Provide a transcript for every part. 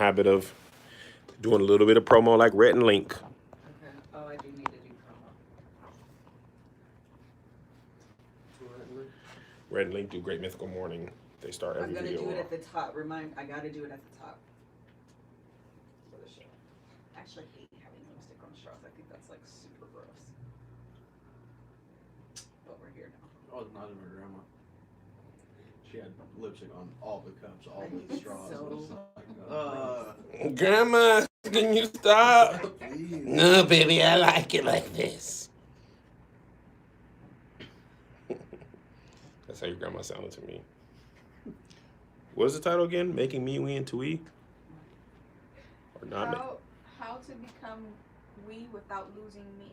habit of doing a little bit of promo like Rhett and Link. Okay. Oh, I do need to do promo. Rhett and Link do Great Mythical Morning. They start every I'm video. gonna do it at the top. I gotta do it at the top for the show. I actually hate having lipstick on straws. I think that's like super gross. But we're here now. Oh, it's not in my grandma. She had lipstick on all the cups, all the straws. So It was like, Grandma, can you stop? please. No, baby, I like it like this. That's how your grandma sounded to me. What's the title again? Making me, we, into we? Or not me? How to become we without losing me.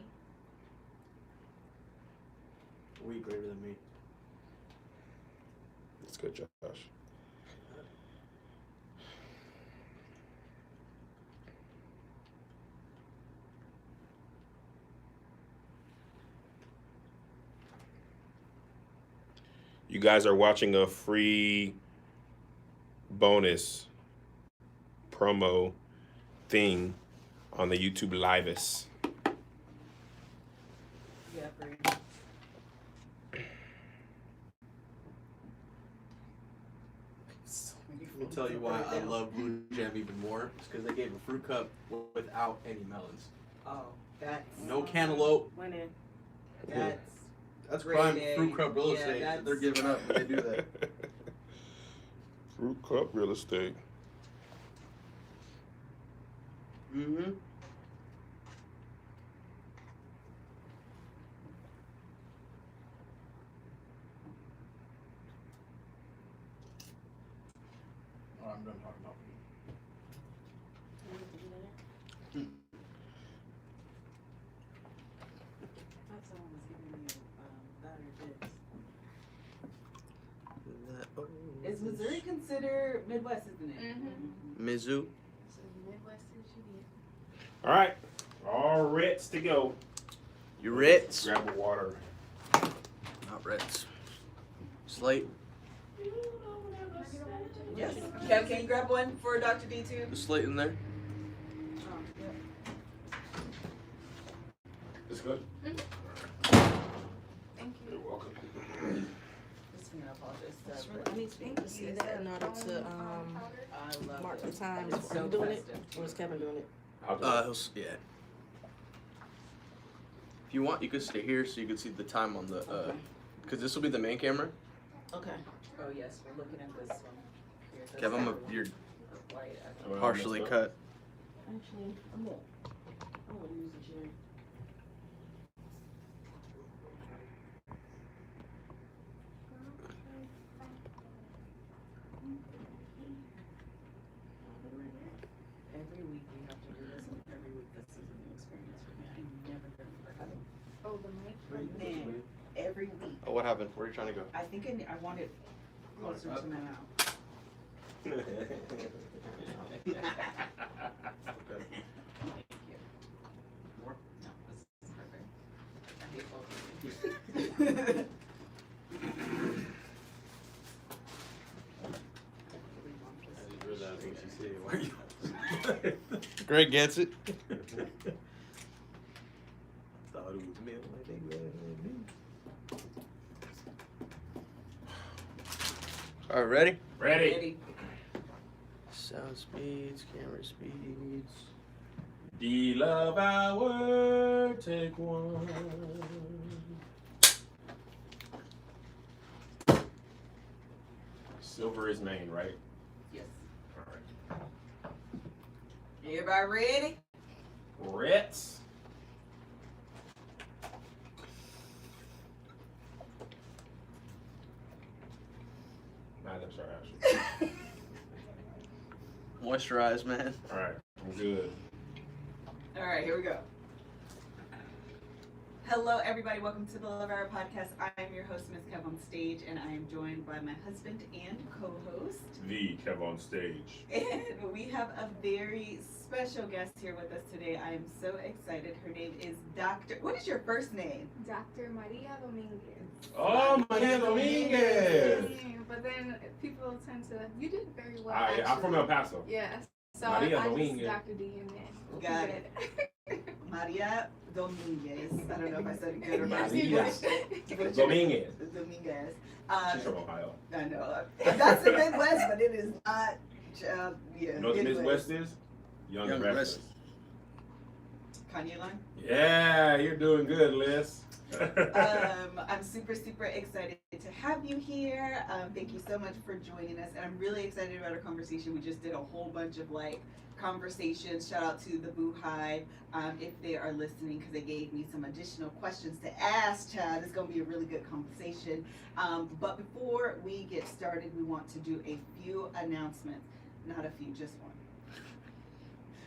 We greater than me. That's good, Josh. You guys are watching a free bonus promo thing on the YouTube Liveus. Yeah, free. So many Let me foods tell you why right I now. love Blue Jam even more. It's because they gave a fruit cup without any melons. Oh, that's No cantaloupe. Winning. that's That's Great prime day. fruit cup real Yeah, estate that that's- they're giving up when they do that. Fruit cup real estate. Mm-hmm. Oh, I'm done talking about food. I thought someone was giving you battered bits. Is Missouri considered Midwest, isn't it? Mm-hmm. Mizzou. So Midwest is you. All right. All Ritz to go. You Ritz. Grab the water. Not Ritz. Slate. Yes. Kev, can you grab one for Dr. D too? The slate in there. Oh, yeah. It's good. Thank you. You're welcome. Just gonna apologize. That's really, I need to see that in order to I love mark it. the time. It's Are so you doing it? festive. Or is Kevin doing it? I'll do it. Yeah. If you want, you could stay here so you can see the time on the. Because this will be the main camera. Okay. Oh yes, we're looking at this one. Here, this Kev, light, you're I Well, partially messed cut. Actually, I'm gonna use the chair. Every week we have to do this, and every week this is a new experience for me. I never remember having Oh, the mic. man, every week. Oh, what happened? Where are you trying to go? I think I want it closer to my mouth. Thank you. More? No, this is perfect. I hate both of you. Greg gets it. All right, ready? Ready. Ready? Sound speeds, camera speeds. The love hour, take one. Silver is main, right? Yes. All right. Everybody ready? Ritz. Nah, that's right, actually. Moisturize, man. All right, I'm good. All right, here we go. Hello, everybody. Welcome to the Love Hour podcast. I am your host, Ms. Kev on Stage, and I am joined by my husband and co-host. The Kev on Stage. And we have a very special guest here with us today. I am so excited. Her name is Dr. What is your first name? Dr. Maria Dominguez. Oh, Maria Dominguez. But then people tend to, you did very well. I'm from actually. El Paso. Yes. So Maria I just Dominguez. Dr. D in there. Got it. Maria Dominguez. I don't know if I said it good or not. Maria Dominguez. Dominguez. She's from Ohio. I know. That's the Midwest, but it is not. Yeah. You know what the Midwest is? Young Young Restless. Kanye line. Yeah, you're doing good, Liz. I'm super excited to have you here. Thank you so much for joining us, and I'm really excited about our conversation. We just did a whole bunch of conversations. Shout out to the Boo Hive if they are listening, because they gave me some additional questions to ask Chad. It's going to be a really good conversation. But before we get started, we want to do a few announcements. Not a few, just one.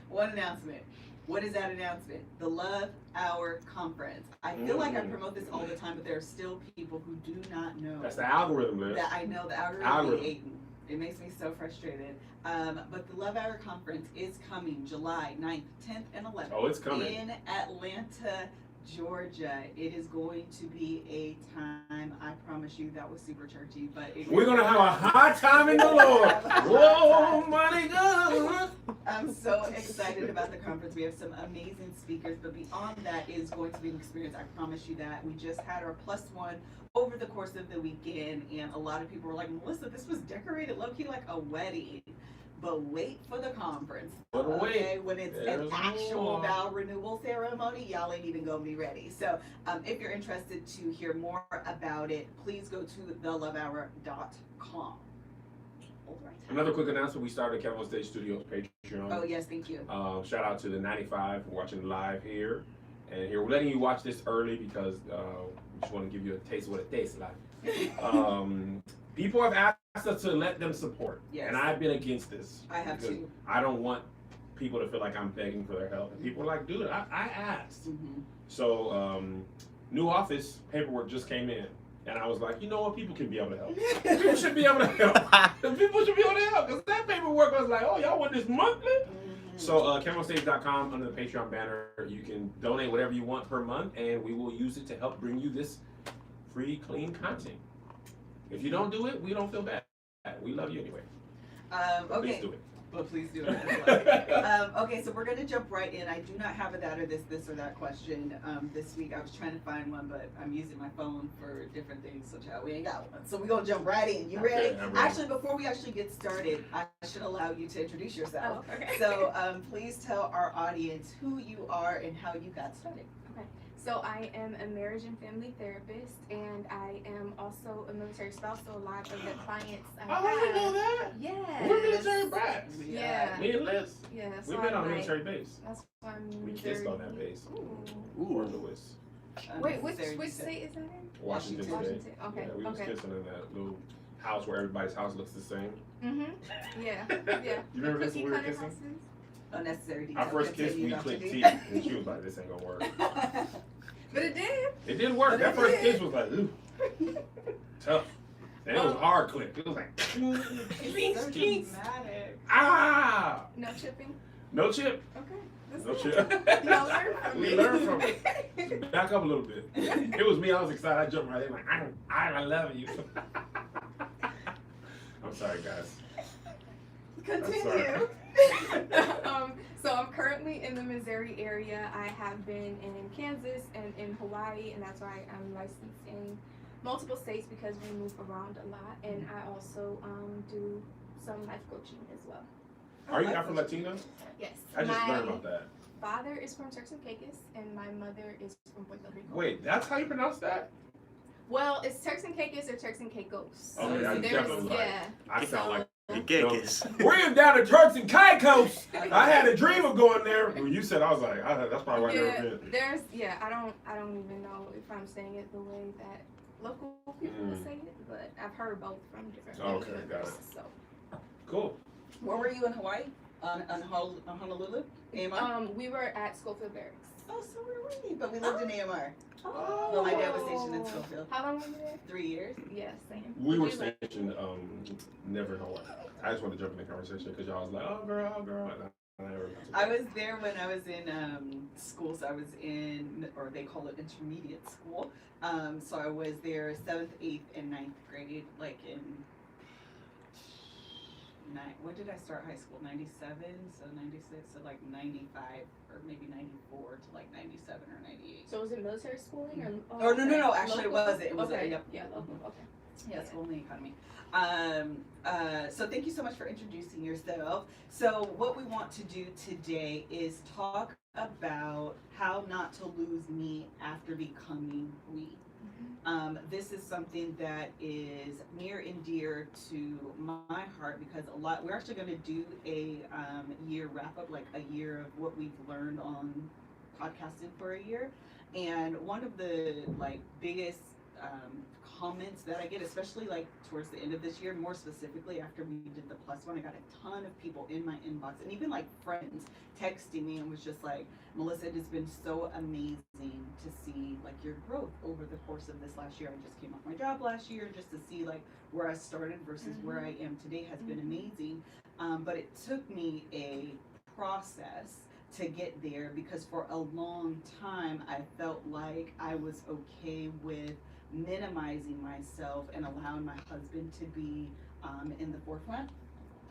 One announcement. What is that announcement? The Love Hour Conference. I feel like I promote this all the time, but there are still people who do not know. That's the algorithm, Liz. That I know the algorithm. It makes me so frustrated. But the Love Hour Conference is coming July 9th, 10th, and 11th. Oh, it's coming. In Atlanta, Georgia. It is going to be a time, I promise you, that was super churchy, but we're going to have a high time in the Lord. Whoa, mighty God. I'm so excited about the conference. We have some amazing speakers, but beyond that is going to be an experience. I promise you that. We just had our +1 over the course of the weekend, and a lot of people were like, Melissa, this was decorated low-key like a wedding. But wait for the conference. Okay, when it's an actual vow renewal ceremony, y'all ain't even gonna be ready. So if you're interested to hear more about it, please go to thelovehour.com. Another quick announcement: we started Kevin on Stage Studios Patreon. Oh yes, thank you. Shout out to the 95 for watching live here, and here we're letting you watch this early because we just want to give you a taste of what it tastes like. People have asked us to let them support, and I've been against this. I have too. I don't want people to feel like I'm begging for their help. And people are like, dude, I asked. Mm-hmm. So new office paperwork just came in. And I was like, you know what? People can be able to help. People should be able to help. People should be able to help. Because that paperwork was like, oh, y'all want this monthly? Mm-hmm. So CameronStage.com under the Patreon banner, you can donate whatever you want per month, and we will use it to help bring you this free, clean content. If you don't do it, we don't feel bad. We love you anyway. Okay. Please do it. But please do it as well. Okay, so we're going to jump right in. I do not have a that or this or that question this week. I was trying to find one, but I'm using my phone for different things, so child, we ain't got one. So we're going to jump right in. You ready? Okay, actually, before we actually get started, I should allow you to introduce yourself. Oh, okay. So please tell our audience who you are and how you got started. Okay. So I am a marriage and family therapist, and I am also a military spouse. So a lot of the clients I have. I didn't know that. Yeah. We're military brats. Yeah. Me and Liz. Yeah. We So met on a I'm military base. That's why I'm We kissed on that base. Ooh. Fort Lewis, Wait, which Unnecessary state is that in? Washington State. Washington. Okay. Yeah, we was kissing in that little house where everybody's house looks the same. Mhm. Yeah. Yeah. You remember this Cookie when we were cutter kissing? houses? Unnecessary detail. Our first kiss, we Continue, Dr. clicked D. teeth, and she was like, "This ain't gonna work." But it did. It did work. But That it first did. kiss was like, ooh, tough, and it was a hard click. It was like, It's so dramatic. ah, No chipping. no chip, Okay. That's no good. chip. Y'all learn from We me. learned from it. Back up a little bit. It was me. I was excited. I jumped right in like, I love you. I'm sorry, guys. Continue. So I'm currently in the Missouri area. I have been in Kansas and in Hawaii, and that's why I'm licensed in multiple states because we move around a lot. And I also do some life coaching as well. Are you Afro-Latina? Yes. I just my learned about that. father is from Turks and Caicos, and my mother is from Puerto Rico. Wait, that's how you pronounce that? Well, it's Turks and Caicos or Turks and Caicos. Oh, yeah, I There's- definitely like- yeah. I sound like Gekis. we're down to Turks and Caicos. I had a dream of going there. When you said, I was like, that's probably why I never been. I don't even know if I'm saying it the way that local people would say it, but I've heard both from different Okay, family got members, it. So Cool. Where were you in Hawaii? On Honolulu? AMR? we were at Schofield Barracks. Oh, so were we. But we lived in AMR. Oh. Well, my dad was stationed in Schofield. How long were you there? 3 years. Yeah, same. We were Did you like- stationed never in Hawaii. I just wanted to jump in the conversation because y'all was like, oh girl. And I was there when I was in school, so I was in, or they call it intermediate school. So I was there 7th, 8th, and 9th grade, like in when did I start high school? 97, so 96, so like 95 or maybe 94 to like 97 or 98. So was it military schooling or? Oh, no, okay. actually Local? it was. It was, okay. yep. Yeah, local, okay. Yeah, school in the economy. So thank you so much for introducing yourself. So what we want to do today is talk about how not to lose me after becoming we. This is something that is near and dear to my heart because we're actually going to do a year wrap up, like a year of what we've learned on podcasting for a year. And one of the like biggest comments that I get, especially like towards the end of this year, more specifically after we did the plus one, I got a ton of people in my inbox and even like friends texting me and was just like, Melissa, it has been so amazing to see like your growth over the course of this last year. I just came off my job last year, just to see like where I started versus where I am today has been amazing. But it took me a process to get there because for a long time I felt like I was okay with minimizing myself and allowing my husband to be in the forefront.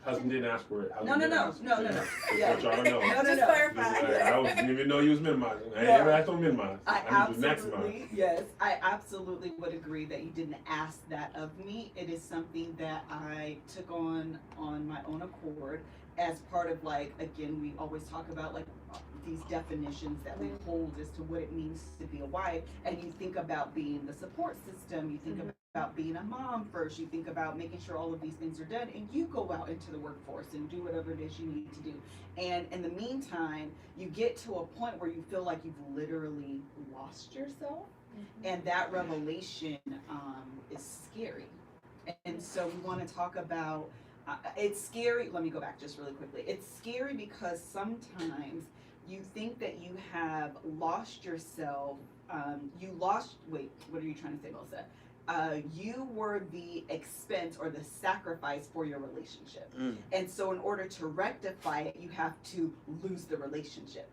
Husband didn't ask for it. No. Yeah. Which I don't know. No. Just clarify. I didn't even know you was minimizing. I never asked on minimize. I need to maximize. I absolutely would agree that you didn't ask that of me. It is something that I took on my own accord as part of like, again, we always talk about like these definitions that we hold as to what it means to be a wife, and you think about being the support system, you think about being a mom first, you think about making sure all of these things are done, and you go out into the workforce and do whatever it is you need to do. And in the meantime, you get to a point where you feel like you've literally lost yourself, and that revelation is scary. And so we want to talk about it's scary. Let me go back just really quickly. It's scary because sometimes you think that you have lost yourself. Wait, what are you trying to say, Melissa? You were the expense or the sacrifice for your relationship. And so in order to rectify it, you have to lose the relationship.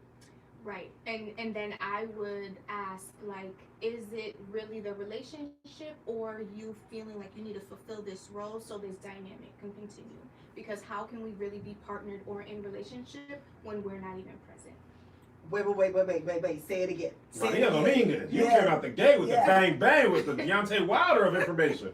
Right. And then I would ask, like, is it really the relationship or you feeling like you need to fulfill this role so this dynamic can continue? Because how can we really be partnered or in relationship when we're not even present? Wait. Say it again. No, he doesn't mean this. You came out the gate with the bang with the Deontay Wilder of information.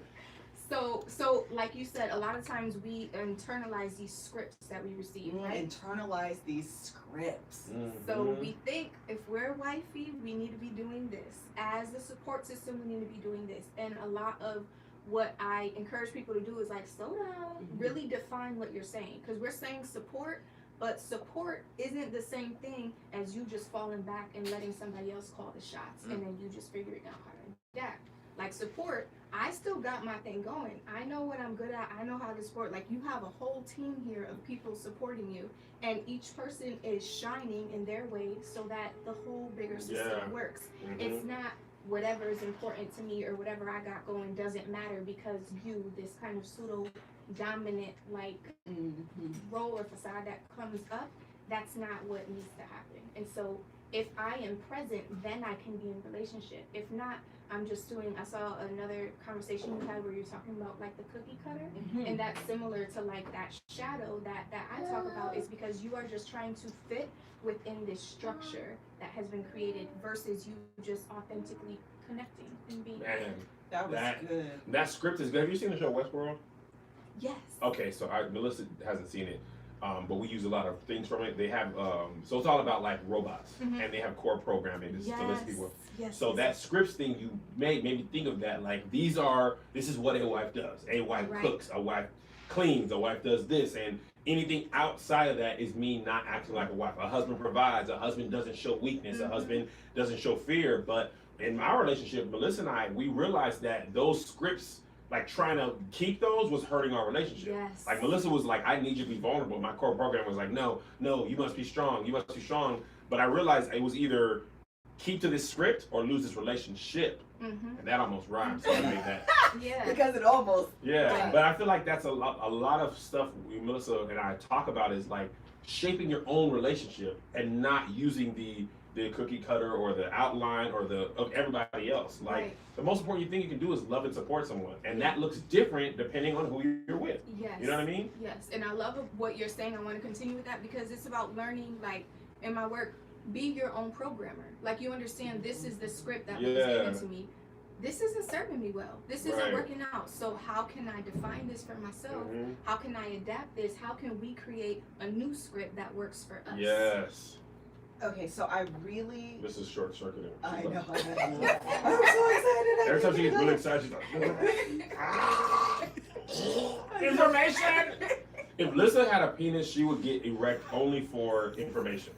So like you said, a lot of times we internalize these scripts that we receive, right? Internalize these scripts. So we think if we're wifey, we need to be doing this. As a support system, we need to be doing this. And a lot of what I encourage people to do is like, slow down, really define what you're saying. Because we're saying support, but support isn't the same thing as you just falling back and letting somebody else call the shots and then you just figuring out how to adapt. Like support, I still got my thing going. I know what I'm good at. I know how to support. Like you have a whole team here of people supporting you, and each person is shining in their way so that the whole bigger system works. It's not whatever is important to me or whatever I got going doesn't matter because you, this kind of pseudo dominant like role or facade that comes up, that's not what needs to happen. And so if I am present, then I can be in relationship. If not, I'm just doing, I saw another conversation you had where you're talking about like the cookie cutter, and that's similar to like that shadow that I talk about is because you are just trying to fit within this structure that has been created versus you just authentically connecting and being. Man, that was good. That script is good. Have you seen the show Westworld? Yes. Okay, so Melissa hasn't seen it. But we use a lot of things from it. They have, so it's all about like robots, and they have core programming to list people. So that scripts thing you made me think of that. Like this is what a wife does. A wife cooks, a wife cleans, a wife does this, and anything outside of that is me not acting like a wife. A husband provides, a husband doesn't show weakness, a husband doesn't show fear. But in my relationship, Melissa and I, we realized that those scripts, like trying to keep those was hurting our relationship. Like Melissa was like, I need you to be vulnerable. My core program was like, no, you must be strong. You must be strong. But I realized it was either keep to this script or lose this relationship. And that almost rhymes. So I made that. Because it almost. But I feel like that's a lot of stuff Melissa and I talk about is like shaping your own relationship and not using the cookie cutter or the outline or the of everybody else. Like Right. the most important thing you can do is love and support someone, and that looks different depending on who you're with. Yes. You know what I mean? Yes, and I love what you're saying. I want to continue with that because it's about learning, like, in my work, be your own programmer. Like, you understand this is the script that was given to me. This isn't serving me well. This isn't Right. working out. So how can I define this for myself? Mhm. How can I adapt this? How can we create a new script that works for us? Yes. Okay, so I really. This is short circuiting. I know. I'm so excited. Every time she gets really excited, she's like, information! If Lissa had a penis, she would get erect only for information.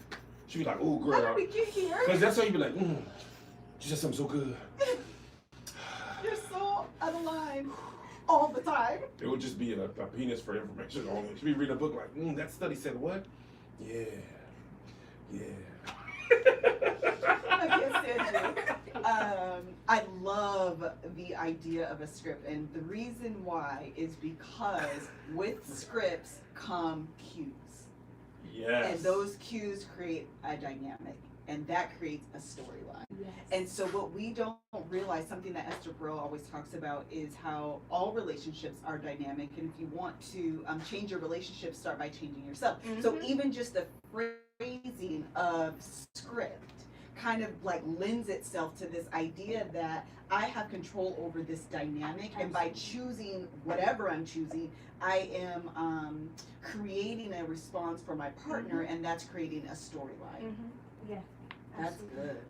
She'd be like, ooh, How did girl. we get here? Because that's how you'd be like, she said something so good. You're so out of line all the time. It would just be a penis for information only. She'd be reading a book like, that study said what? Yeah. I can't stand you. I love the idea of a script, and the reason why is because with scripts come cues. Yes. And those cues create a dynamic, and that creates a storyline. Yes. And so what we don't realize, something that Esther Perel always talks about, is how all relationships are dynamic, and if you want to change your relationship, start by changing yourself. So Mhm. even just the phrasing of script kind of like lends itself to this idea that I have control over this dynamic, and by choosing whatever I'm choosing, I am creating a response for my partner, and that's creating a storyline. Yeah. That's Absolutely. good.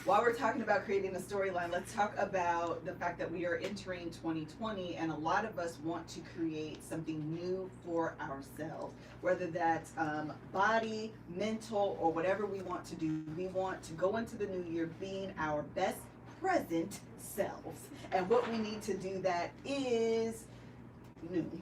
While we're talking about creating a storyline, let's talk about the fact that we are entering 2020, and a lot of us want to create something new for ourselves, whether that's body, mental, or whatever we want to do. We want to go into the new year being our best present selves, and what we need to do that is Noom.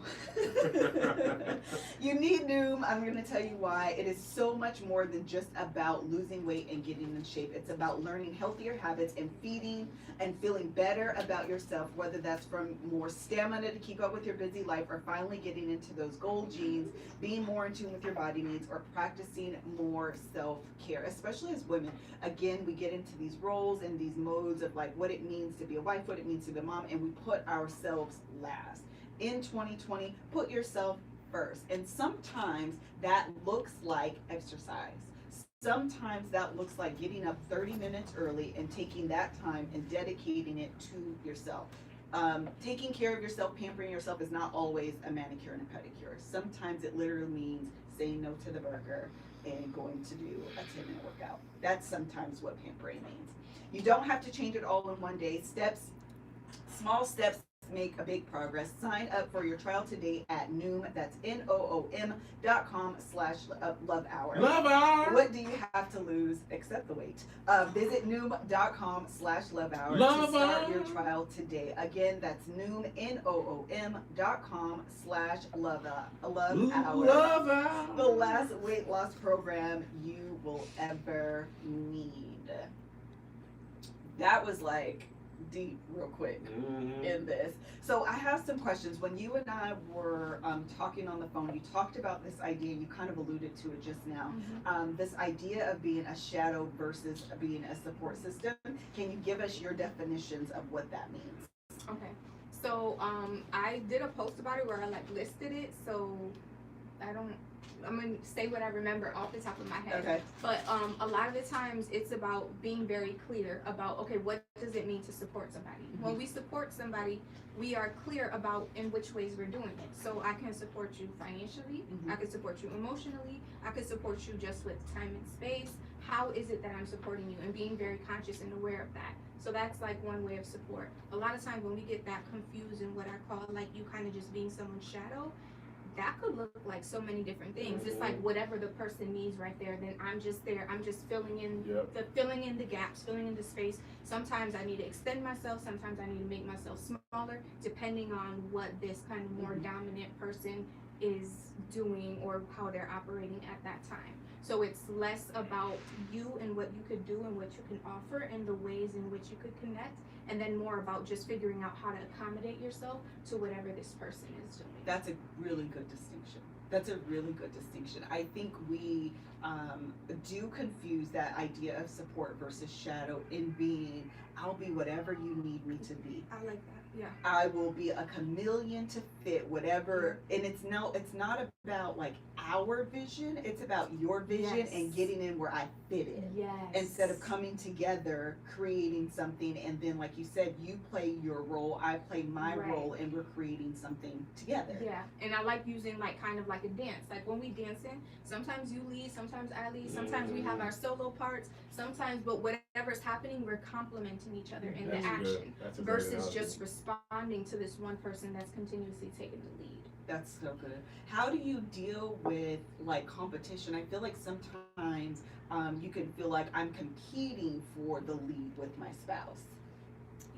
You need Noom. I'm going to tell you why. It is so much more than just about losing weight and getting in shape. It's about learning healthier habits and feeding and feeling better about yourself, whether that's from more stamina to keep up with your busy life, or finally getting into those goal genes, being more in tune with your body needs, or practicing more self-care, especially as women. Again, we get into these roles and these modes of like what it means to be a wife, what it means to be a mom, and we put ourselves last. In 2020, put yourself first. And sometimes that looks like exercise. Sometimes that looks like getting up 30 minutes early and taking that time and dedicating it to yourself. Taking care of yourself, pampering yourself is not always a manicure and a pedicure. Sometimes it literally means saying no to the burger and going to do a 10-minute workout. That's sometimes what pampering means. You don't have to change it all in one day. Small steps make a big progress. Sign up for your trial today at Noom. That's noom.com/love hour. Love hour. What do you have to lose except the weight? Visit noom.com/love hour Love to start hour. your trial today. Again, that's Noom, noom.com/love hour. Love hour. The last weight loss program you will ever need. That was like deep real quick in this. So I have some questions. When you and I were talking on the phone, you talked about this idea, you kind of alluded to it just now, this idea of being a shadow versus being a support system. Can you give us your definitions of what that means? Okay. So I did a post about it where I like listed it, so I'm gonna say what I remember off the top of my head. Okay. But a lot of the times it's about being very clear about, okay, what does it mean to support somebody? When we support somebody, we are clear about in which ways we're doing it. So I can support you financially, I can support you emotionally, I can support you just with time and space. How is it that I'm supporting you? And being very conscious and aware of that. So that's like one way of support. A lot of times when we get that confused in what I call like you kind of just being someone's shadow, that could look like so many different things. It's like whatever the person needs right there, then I'm just there. I'm just filling in filling in the gaps, filling in the space. Sometimes I need to extend myself, sometimes I need to make myself smaller, depending on what this kind of more dominant person is doing or how they're operating at that time. So it's less about you and what you could do and what you can offer and the ways in which you could connect, and then more about just figuring out how to accommodate yourself to whatever this person is doing. That's a really good distinction. That's a really good distinction. I think we do confuse that idea of support versus shadow in being, I'll be whatever you need me to be. I like that. Yeah. I will be a chameleon to fit whatever, and it's not about like our vision, it's about your vision Yes. and getting in where I fit in. Yes. Instead of coming together, creating something, and then like you said, you play your role, I play my Right. role, and we're creating something together. Yeah, and I like using like kind of like a dance. Like when we dancing, sometimes you lead, sometimes I lead, sometimes we have our solo parts, sometimes, but whatever's happening, we're complementing each other in That's the good. action That's a great versus analogy. just responding to this one person that's continuously taking the lead. That's so good. How do you deal with like competition? I feel like sometimes you can feel like I'm competing for the lead with my spouse.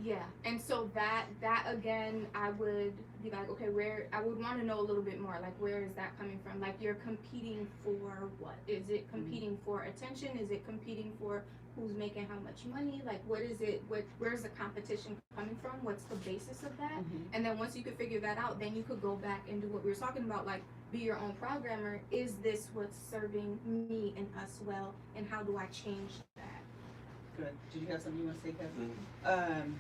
Yeah, and so that again, I would be like, okay, where I would want to know a little bit more. Like, where is that coming from? Like, you're competing for what? Is it competing for attention? Is it competing for who's making how much money? Like, what is it? Where's the competition coming from? What's the basis of that? And then once you could figure that out, then you could go back and do what we were talking about, like be your own programmer. Is this what's serving me and us well? And how do I change that? Good. Did you have something you want to say, Kevin?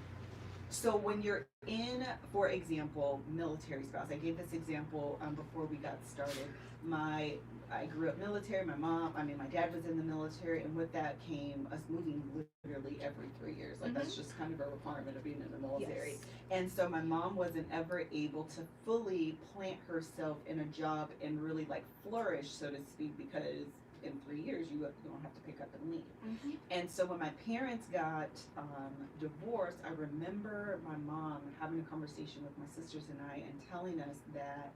So when you're in, for example, military spouse, I gave this example before we got started. I grew up military. My dad was in the military, and with that came us moving literally every 3 years. Like that's just kind of a requirement of being in the military. Yes. And so my mom wasn't ever able to fully plant herself in a job and really like flourish, so to speak, because in 3 years you don't have to pick up and leave. And so when my parents got divorced, I remember my mom having a conversation with my sisters and I and telling us that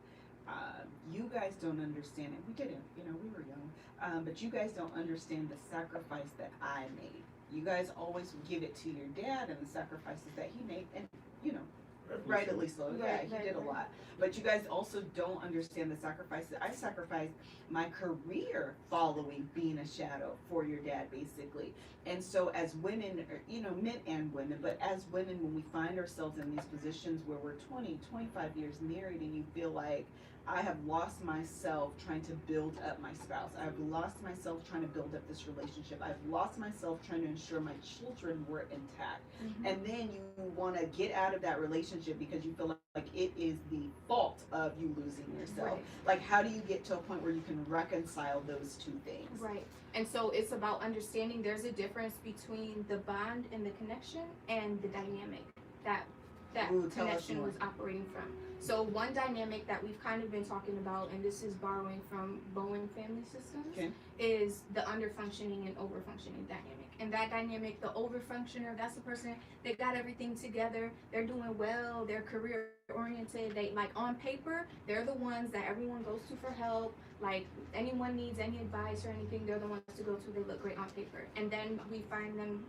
you guys don't understand, and we didn't, we were young, but you guys don't understand the sacrifice that I made. You guys always give it to your dad and the sacrifices that he made, and rightly so. Yeah, he did a lot. But you guys also don't understand the sacrifices. I sacrificed my career following being a shadow for your dad, basically. And so as women, men and women, but as women, when we find ourselves in these positions where we're 20, 25 years married and you feel like, I have lost myself trying to build up my spouse. I've lost myself trying to build up this relationship. I've lost myself trying to ensure my children were intact. And then you want to get out of that relationship because you feel like it is the fault of you losing yourself. Right. Like, how do you get to a point where you can reconcile those two things? Right. And so it's about understanding there's a difference between the bond and the connection and the dynamic that Ooh, tell us connection more. was operating from. So one dynamic that we've kind of been talking about, and this is borrowing from Bowen family systems, Okay. is the underfunctioning and overfunctioning dynamic. And that dynamic, the overfunctioner, that's the person that got everything together, they're doing well, they're career oriented, they like on paper, they're the ones that everyone goes to for help. Like anyone needs any advice or anything, they're the ones to go to, they look great on paper. And then we find them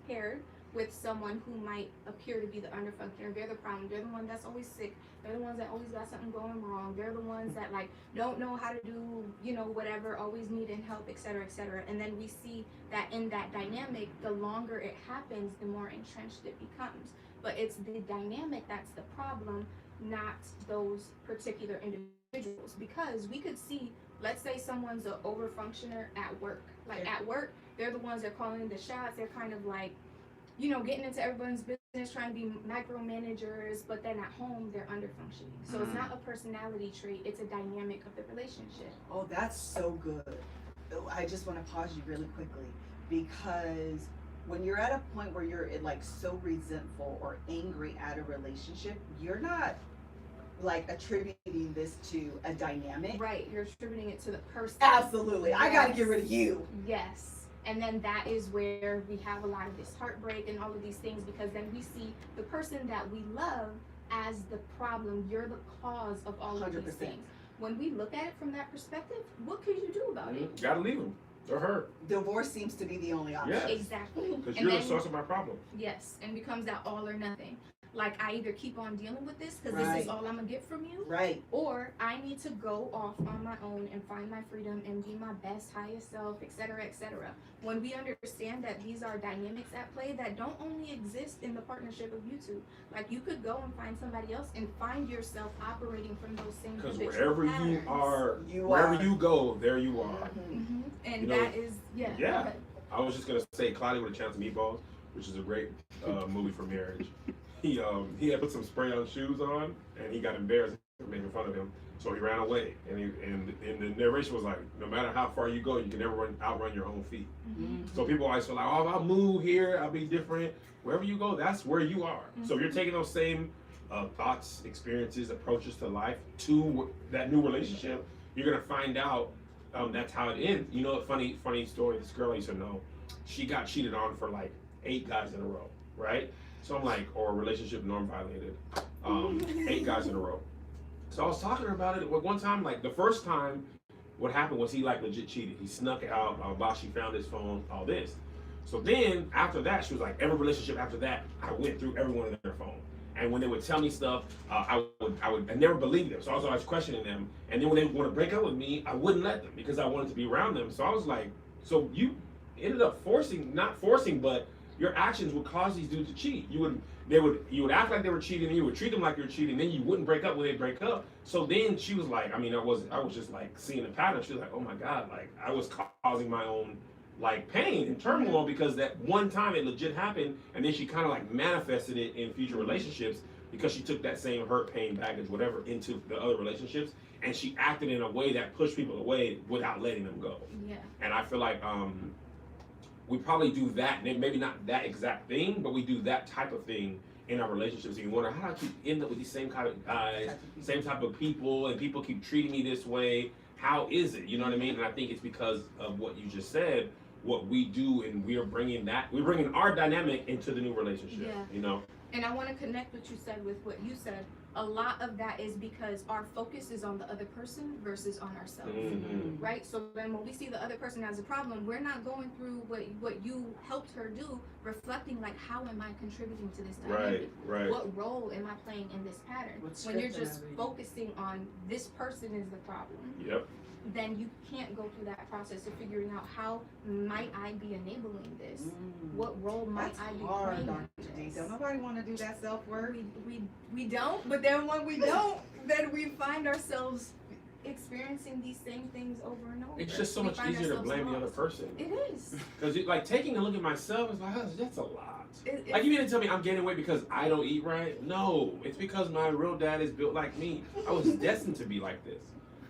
paired with someone who might appear to be the underfunctioner. They're the problem. They're the one that's always sick. They're the ones that always got something going wrong. They're the ones that like don't know how to do, whatever, always needing help, et cetera, et cetera. And then we see that in that dynamic, the longer it happens, the more entrenched it becomes. But it's the dynamic that's the problem, not those particular individuals. Because we could see, let's say someone's an overfunctioner at work. Like at work, they're the ones that are calling the shots. They're kind of like, getting into everyone's business, trying to be micromanagers, but then at home, they're underfunctioning. So it's not a personality trait, it's a dynamic of the relationship. Oh, that's so good. I just want to pause you really quickly because when you're at a point where you're like so resentful or angry at a relationship, you're not like attributing this to a dynamic. Right, you're attributing it to the person. Absolutely. I got to Yes. get rid of you. Yes. And then that is where we have a lot of this heartbreak and all of these things, because then we see the person that we love as the problem. You're the cause of all of 100%. these things. When we look at it from that perspective, what could you do about it? Gotta leave them or her. Divorce seems to be the only option. Yeah. Exactly. Because And you're the then- source of my problem. Yes, and becomes that all or nothing. Like, I either keep on dealing with this because this Right. is all I'm gonna get from you, Right. or I need to go off on my own and find my freedom and be my best, highest self, etc., etc. When we understand that these are dynamics at play that don't only exist in the partnership of you two, like, you could go and find somebody else and find yourself operating from those same Because habitual wherever you patterns. are, You wherever are. you go, there you are. Mhm. And You know, that is, yeah. yeah. Okay. I was just gonna say Cloudy with a Chance of Meatballs, which is a great movie for marriage. He had put some spray on shoes on, and he got embarrassed for making fun of him, so he ran away. And the narration was like, no matter how far you go, you can never outrun your own feet. Mhm. So people always feel like, oh, if I move here, I'll be different. Wherever you go, that's where you are. So if you're taking those same thoughts, experiences, approaches to life to that new relationship, you're gonna find out that's how it ends. You know, funny story. This girl I used to know, she got cheated on for like 8 guys in a row, right? So I'm like, or a relationship norm violated, 8 guys in a row. So I was talking to her about it. One time, like the first time, what happened was he like legit cheated. He snuck it out while she found his phone, all this. So then after that, she was like, every relationship after that, I went through everyone in their phone. And when they would tell me stuff, I never believed them. So I was always questioning them. And then when they would want to break up with me, I wouldn't let them because I wanted to be around them. So I was like, so you ended up not forcing, but your actions would cause these dudes to cheat. You would act like they were cheating, and you would treat them like you're cheating, then you wouldn't break up when they break up. So then she was like, I was just like seeing a pattern. She was like, oh my God, like I was causing my own like pain and turmoil because that one time it legit happened, and then she kind of like manifested it in future relationships because she took that same hurt, pain, baggage, whatever into the other relationships, and she acted in a way that pushed people away without letting them go. Yeah. And I feel like we probably do that, maybe not that exact thing, but we do that type of thing in our relationships. And you wonder, how do I keep end up with these same kind of guys, same type of people, and people keep treating me this way? How is it? You know what I mean? And I think it's because of what you just said, what we do, and we're bringing our dynamic into the new relationship. Yeah. You know? And I want to connect what you said with what you said. A lot of that is because our focus is on the other person versus on ourselves, Mm-hmm. right? So then when we see the other person as a problem, we're not going through what you helped her do, reflecting like, how am I contributing to this dynamic? Right. What role am I playing in this pattern? What When you're script am I just reading? focusing on this person is the problem, Yep. then you can't go through that process of figuring out, how might I be enabling this? What role might That's I be hard, playing Dr. in D. this? Don't nobody want to do that self-work. We don't, but then when we don't, then we find ourselves experiencing these same things over and over. It's just so We much find easier to ourselves blame the other lost. person. It is. Because like taking a look at myself is like, oh, that's a lot. It- Like, you mean to tell me I'm gaining weight because I don't eat right? No, it's because my real dad is built like me. I was destined to be like this.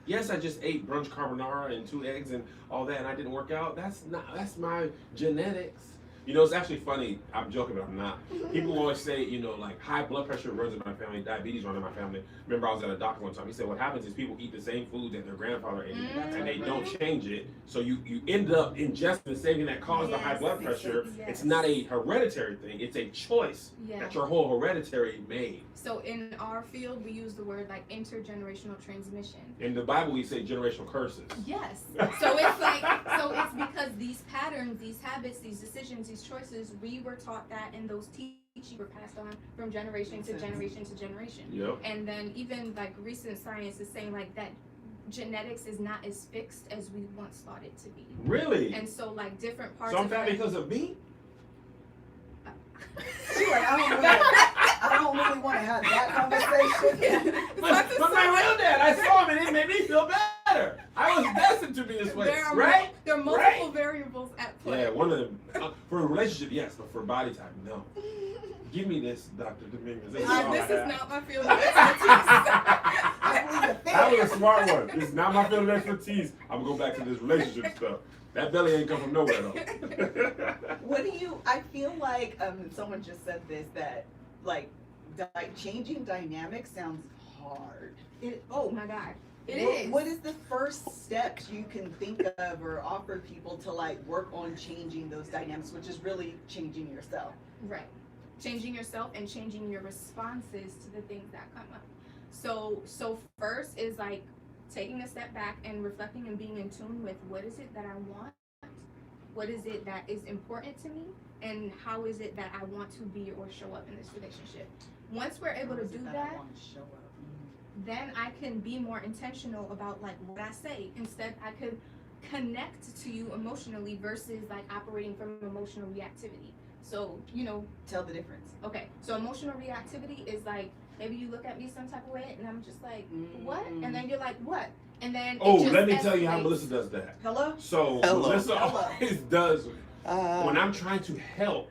Yes, I just ate brunch carbonara and 2 eggs and all that, and I didn't work out. That's my genetics. You know, it's actually funny. I'm joking, but I'm not. People always say, you know, like high blood pressure runs in my family, diabetes runs in my family. Remember, I was at a doctor one time. He said, what happens is people eat the same food that their grandfather ate, and they don't change it. So you end up ingesting the same thing that caused the high blood pressure. Yes. It's not a hereditary thing. It's a choice that your whole hereditary made. So in our field, we use the word like intergenerational transmission. In the Bible, we say generational curses. Yes. So it's because these patterns, these habits, these decisions, these choices, we were taught that, and those teachings were passed on from generation to generation to generation. Yep. And then even like recent science is saying like that genetics is not as fixed as we once thought it to be. Really? And so like different parts So I'm of fat like, because of me? She's like, I don't really want to have that conversation. But my real dad, I saw him and it made me feel better. I was destined to be this way, there are right? there are multiple variables at play. Yeah, one of them. For a relationship, yes, but for body type, no. Give me this, Dr. Dominguez. This is all This I is have. not my field of expertise. That was a smart one. This is not my field of expertise. I'm gonna go back to this relationship stuff. That belly ain't come from nowhere though. What do you, I feel like, someone just said this, that like changing dynamics sounds hard. Oh my God. What is the first steps you can think of or offer people to like work on changing those dynamics, which is really changing yourself? Right. Changing yourself and changing your responses to the things that come up. So first is like taking a step back and reflecting and being in tune with, what is it that I want? What is it that is important to me? And how is it that I want to be or show up in this relationship? once we're able to do I that, want to show up. then I can be more intentional about like what I say. Instead, I could connect to you emotionally versus like operating from emotional reactivity. So, you know, Tell the difference. okay, so emotional reactivity is like maybe you look at me some type of way and I'm just like, what? And then you're like, what? And then it Oh, just let me tell you how escalates. Melissa does that. Hello? So Hello. Melissa Hello. always does when I'm trying to help.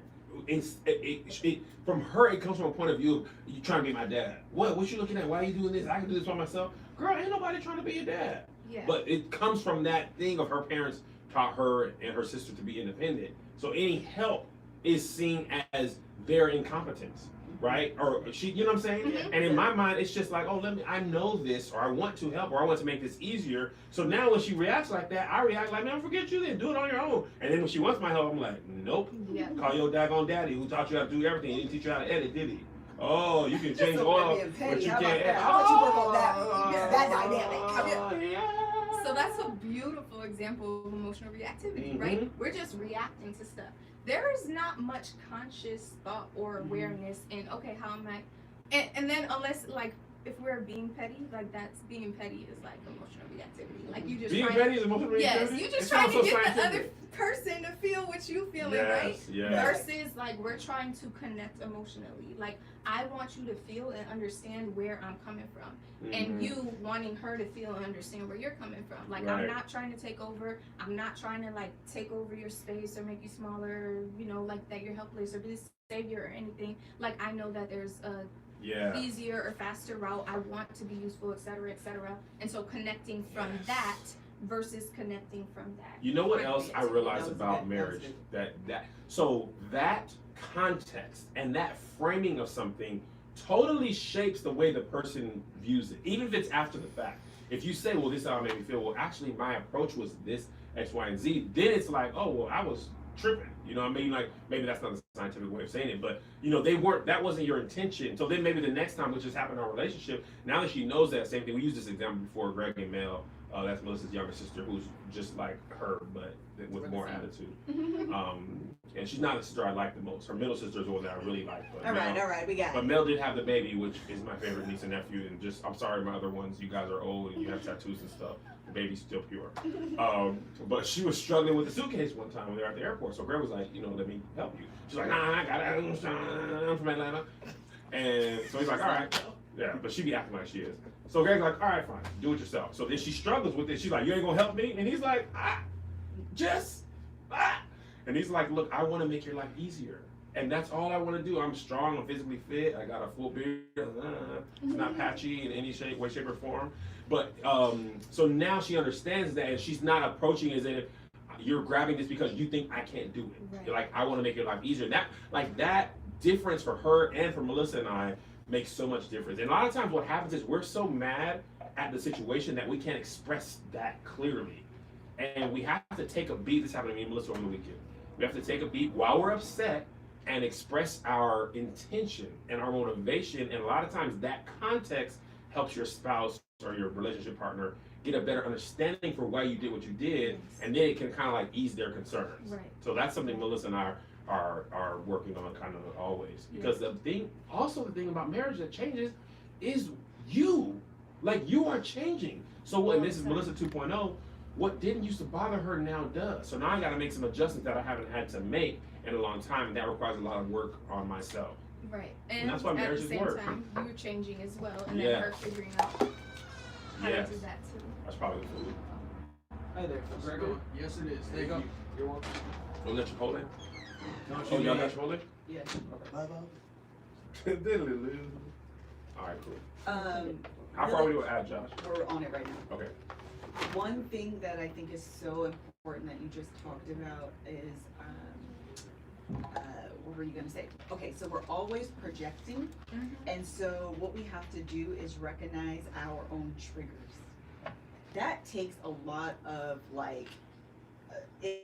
From her, it comes from a point of view of you trying to be my dad. What you looking at? Why are you doing this? I can do this by myself. Girl, ain't nobody trying to be your dad. Yeah. But it comes from that thing of her parents taught her and her sister to be independent. So any help is seen as their incompetence, right? Or she, you know what I'm saying? Mhm. And in my mind, it's just like, oh, I know this, or I want to help, or I want to make this easier. So now when she reacts like that, I react like, man, forget you then, do it on your own. And then when she wants my help, I'm like, nope. Yeah. Call your daggone daddy who taught you how to do everything. He didn't teach you how to edit, did he? Oh, you can change So oil, being petty. but you How can't about edit. that? How about you work on that? That dynamic. Oh, yeah. So that's a beautiful example of emotional reactivity, right? We're just reacting to stuff. There is not much conscious thought or awareness in, okay, how am I? And then unless, like, if we're being petty, like that's being petty is like emotional reactivity. Like you just Being trying petty is emotional reactivity? yes, you It just trying sounds to so get the other scientific. person to feel what you feeling, Yes, right? yes. Versus like we're trying to connect emotionally. Like I want you to feel and understand where I'm coming from. And you wanting her to feel and understand where you're coming from. Like Right. I'm not trying to take over. I'm not trying to like take over your space or make you smaller, you know, like that you're helpless or be the savior or anything. Like I know that there's a easier or faster route. I want to be useful, etc., etc. And so connecting from that versus connecting from that. You know what else I realized That was about good. marriage? That That context and that framing of something totally shapes the way the person views it, even if it's after the fact. If you say, well, this is how it made me feel, well, actually my approach was this, X, Y, and Z, then it's like, oh, well, I was tripping. You know what I mean? Like, maybe that's not the scientific way of saying it, but, you know, that wasn't your intention. So then maybe the next time, which just happened in our relationship, now that she knows that same thing, we used this example before, Greg and Mel, that's Melissa's younger sister, who's just like her, but with more attitude. And she's not the sister I like the most. Her middle sister is the one that I really like. But all right, we got But it. Mel did have the baby, which is my favorite niece and nephew. And just, I'm sorry, my other ones, you guys are old and you have tattoos and stuff. The baby's still pure. But she was struggling with the suitcase one time when they were at the airport. So Greg was like, you know, let me help you. She's like, nah, I got it. I'm from Atlanta. And so he's like, all right. Yeah, but she be acting like she is. So Greg's like, all right, fine, do it yourself. So then she struggles with it. She's like, you ain't gonna help me? And he's like, And he's like, look, I want to make your life easier. And that's all I want to do. I'm strong, I'm physically fit, I got a full beard. It's not patchy in any way, shape, or form. But so now she understands that, and she's not approaching as if you're grabbing this because you think I can't do it. Right. You're like, I want to make your life easier. That difference for her and for Melissa and I makes so much difference. And a lot of times what happens is we're so mad at the situation that we can't express that clearly. And we have to take a beat. This happened to me and Melissa over the weekend. We have to take a beat while we're upset and express our intention and our motivation. And a lot of times that context helps your spouse or your relationship partner get a better understanding for why you did what you did. And then it can kind of like ease their concerns. Right. So that's something Melissa and I are working on kind of always. Because the thing about marriage that changes is you. Like you are changing. So what, and this is Melissa 2.0, what didn't used to bother her now does. So now I got to make some adjustments that I haven't had to make in a long time, and that requires a lot of work on myself. Right. And that's why at marriages the same work. time, you're changing as well, and Yeah. then her figuring out how Yes. to do that too. That's probably the food. Hi there. Gregor? Yes, it is. There you go. You're welcome. Oh, that Chipotle? Don't Oh, you y'all need- got Chipotle? Yeah. All right, cool. Um, How far are we to add, Josh? we're on it right now. Okay. One thing that I think is so important that you just talked about is, what were you gonna say? Okay, so we're always projecting, and so what we have to do is recognize our own triggers. That takes a lot of like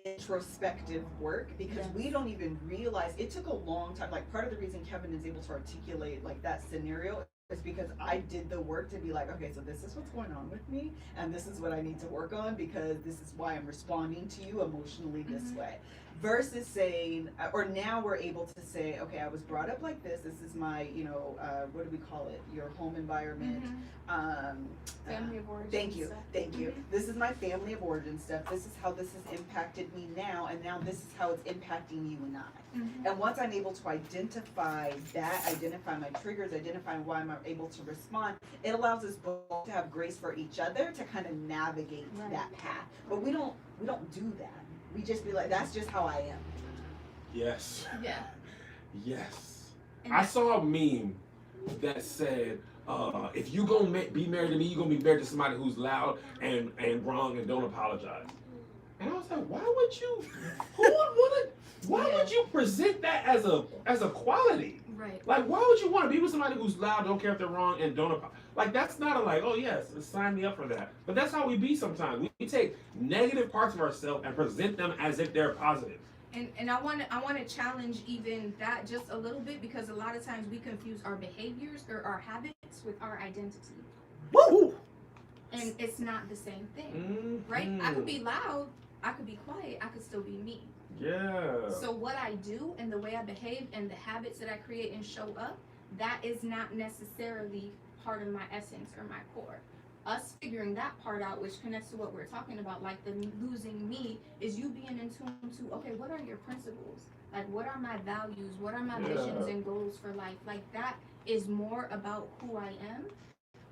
introspective work because we don't even realize it took a long time. Like part of the reason Kevin is able to articulate like that scenario is because I did the work to be like, okay, so this is what's going on with me, and this is what I need to work on because this is why I'm responding to you emotionally this way. Versus saying, or now we're able to say, okay, I was brought up like this. This is my, what do we call it? Your home environment. Family of origin. Thank you, stuff. thank you. This is my family of origin stuff. This is how this has impacted me now, and now this is how it's impacting you and I. And once I'm able to identify that, identify my triggers, identify why I'm able to respond, it allows us both to have grace for each other to kind of navigate that path. But we don't do that. We just be like, that's just how I am. Yes. Yeah. Yes. And I saw a meme that said, if you gonna be married to me, you gonna be married to somebody who's loud and wrong and don't apologize. And I was like, why would you? Why would you present that as a quality? Right. Like, why would you want to be with somebody who's loud, don't care if they're wrong, and don't apologize? Like, that's not a like, oh yes, sign me up for that. But that's how we be sometimes. We take negative parts of ourselves and present them as if they're positive. And I want to challenge even that just a little bit, because a lot of times we confuse our behaviors or our habits with our identity. Woo! And it's not the same thing, right? I could be loud, I could be quiet, I could still be me. Yeah. So what I do and the way I behave and the habits that I create and show up, that is not necessarily part of my essence or my core. Us figuring that part out, which connects to what we're talking about, like the losing me, is you being in tune to, okay, what are your principles? Like, what are my values? What are my visions and goals for life? Like, that is more about who I am.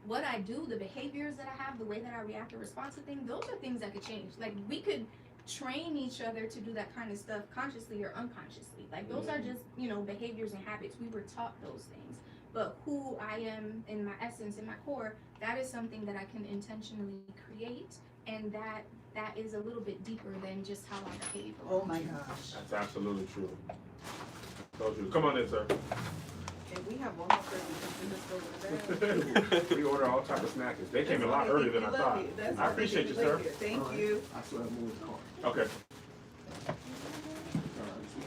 What I do, the behaviors that I have, the way that I react or respond to things, those are things that could change. Like, we could train each other to do that kind of stuff consciously or unconsciously. Like, those are just, behaviors and habits. We were taught those things. But who I am in my essence, in my core, that is something that I can intentionally create, and that is a little bit deeper than just how I behave. Oh my gosh. That's absolutely true. So true. Come on in, sir. And we have one more person who can send us over the bag. We order all type of snacks. They came a lot earlier than I thought. I appreciate you, sir. Thank you. I still have more in the car. Okay.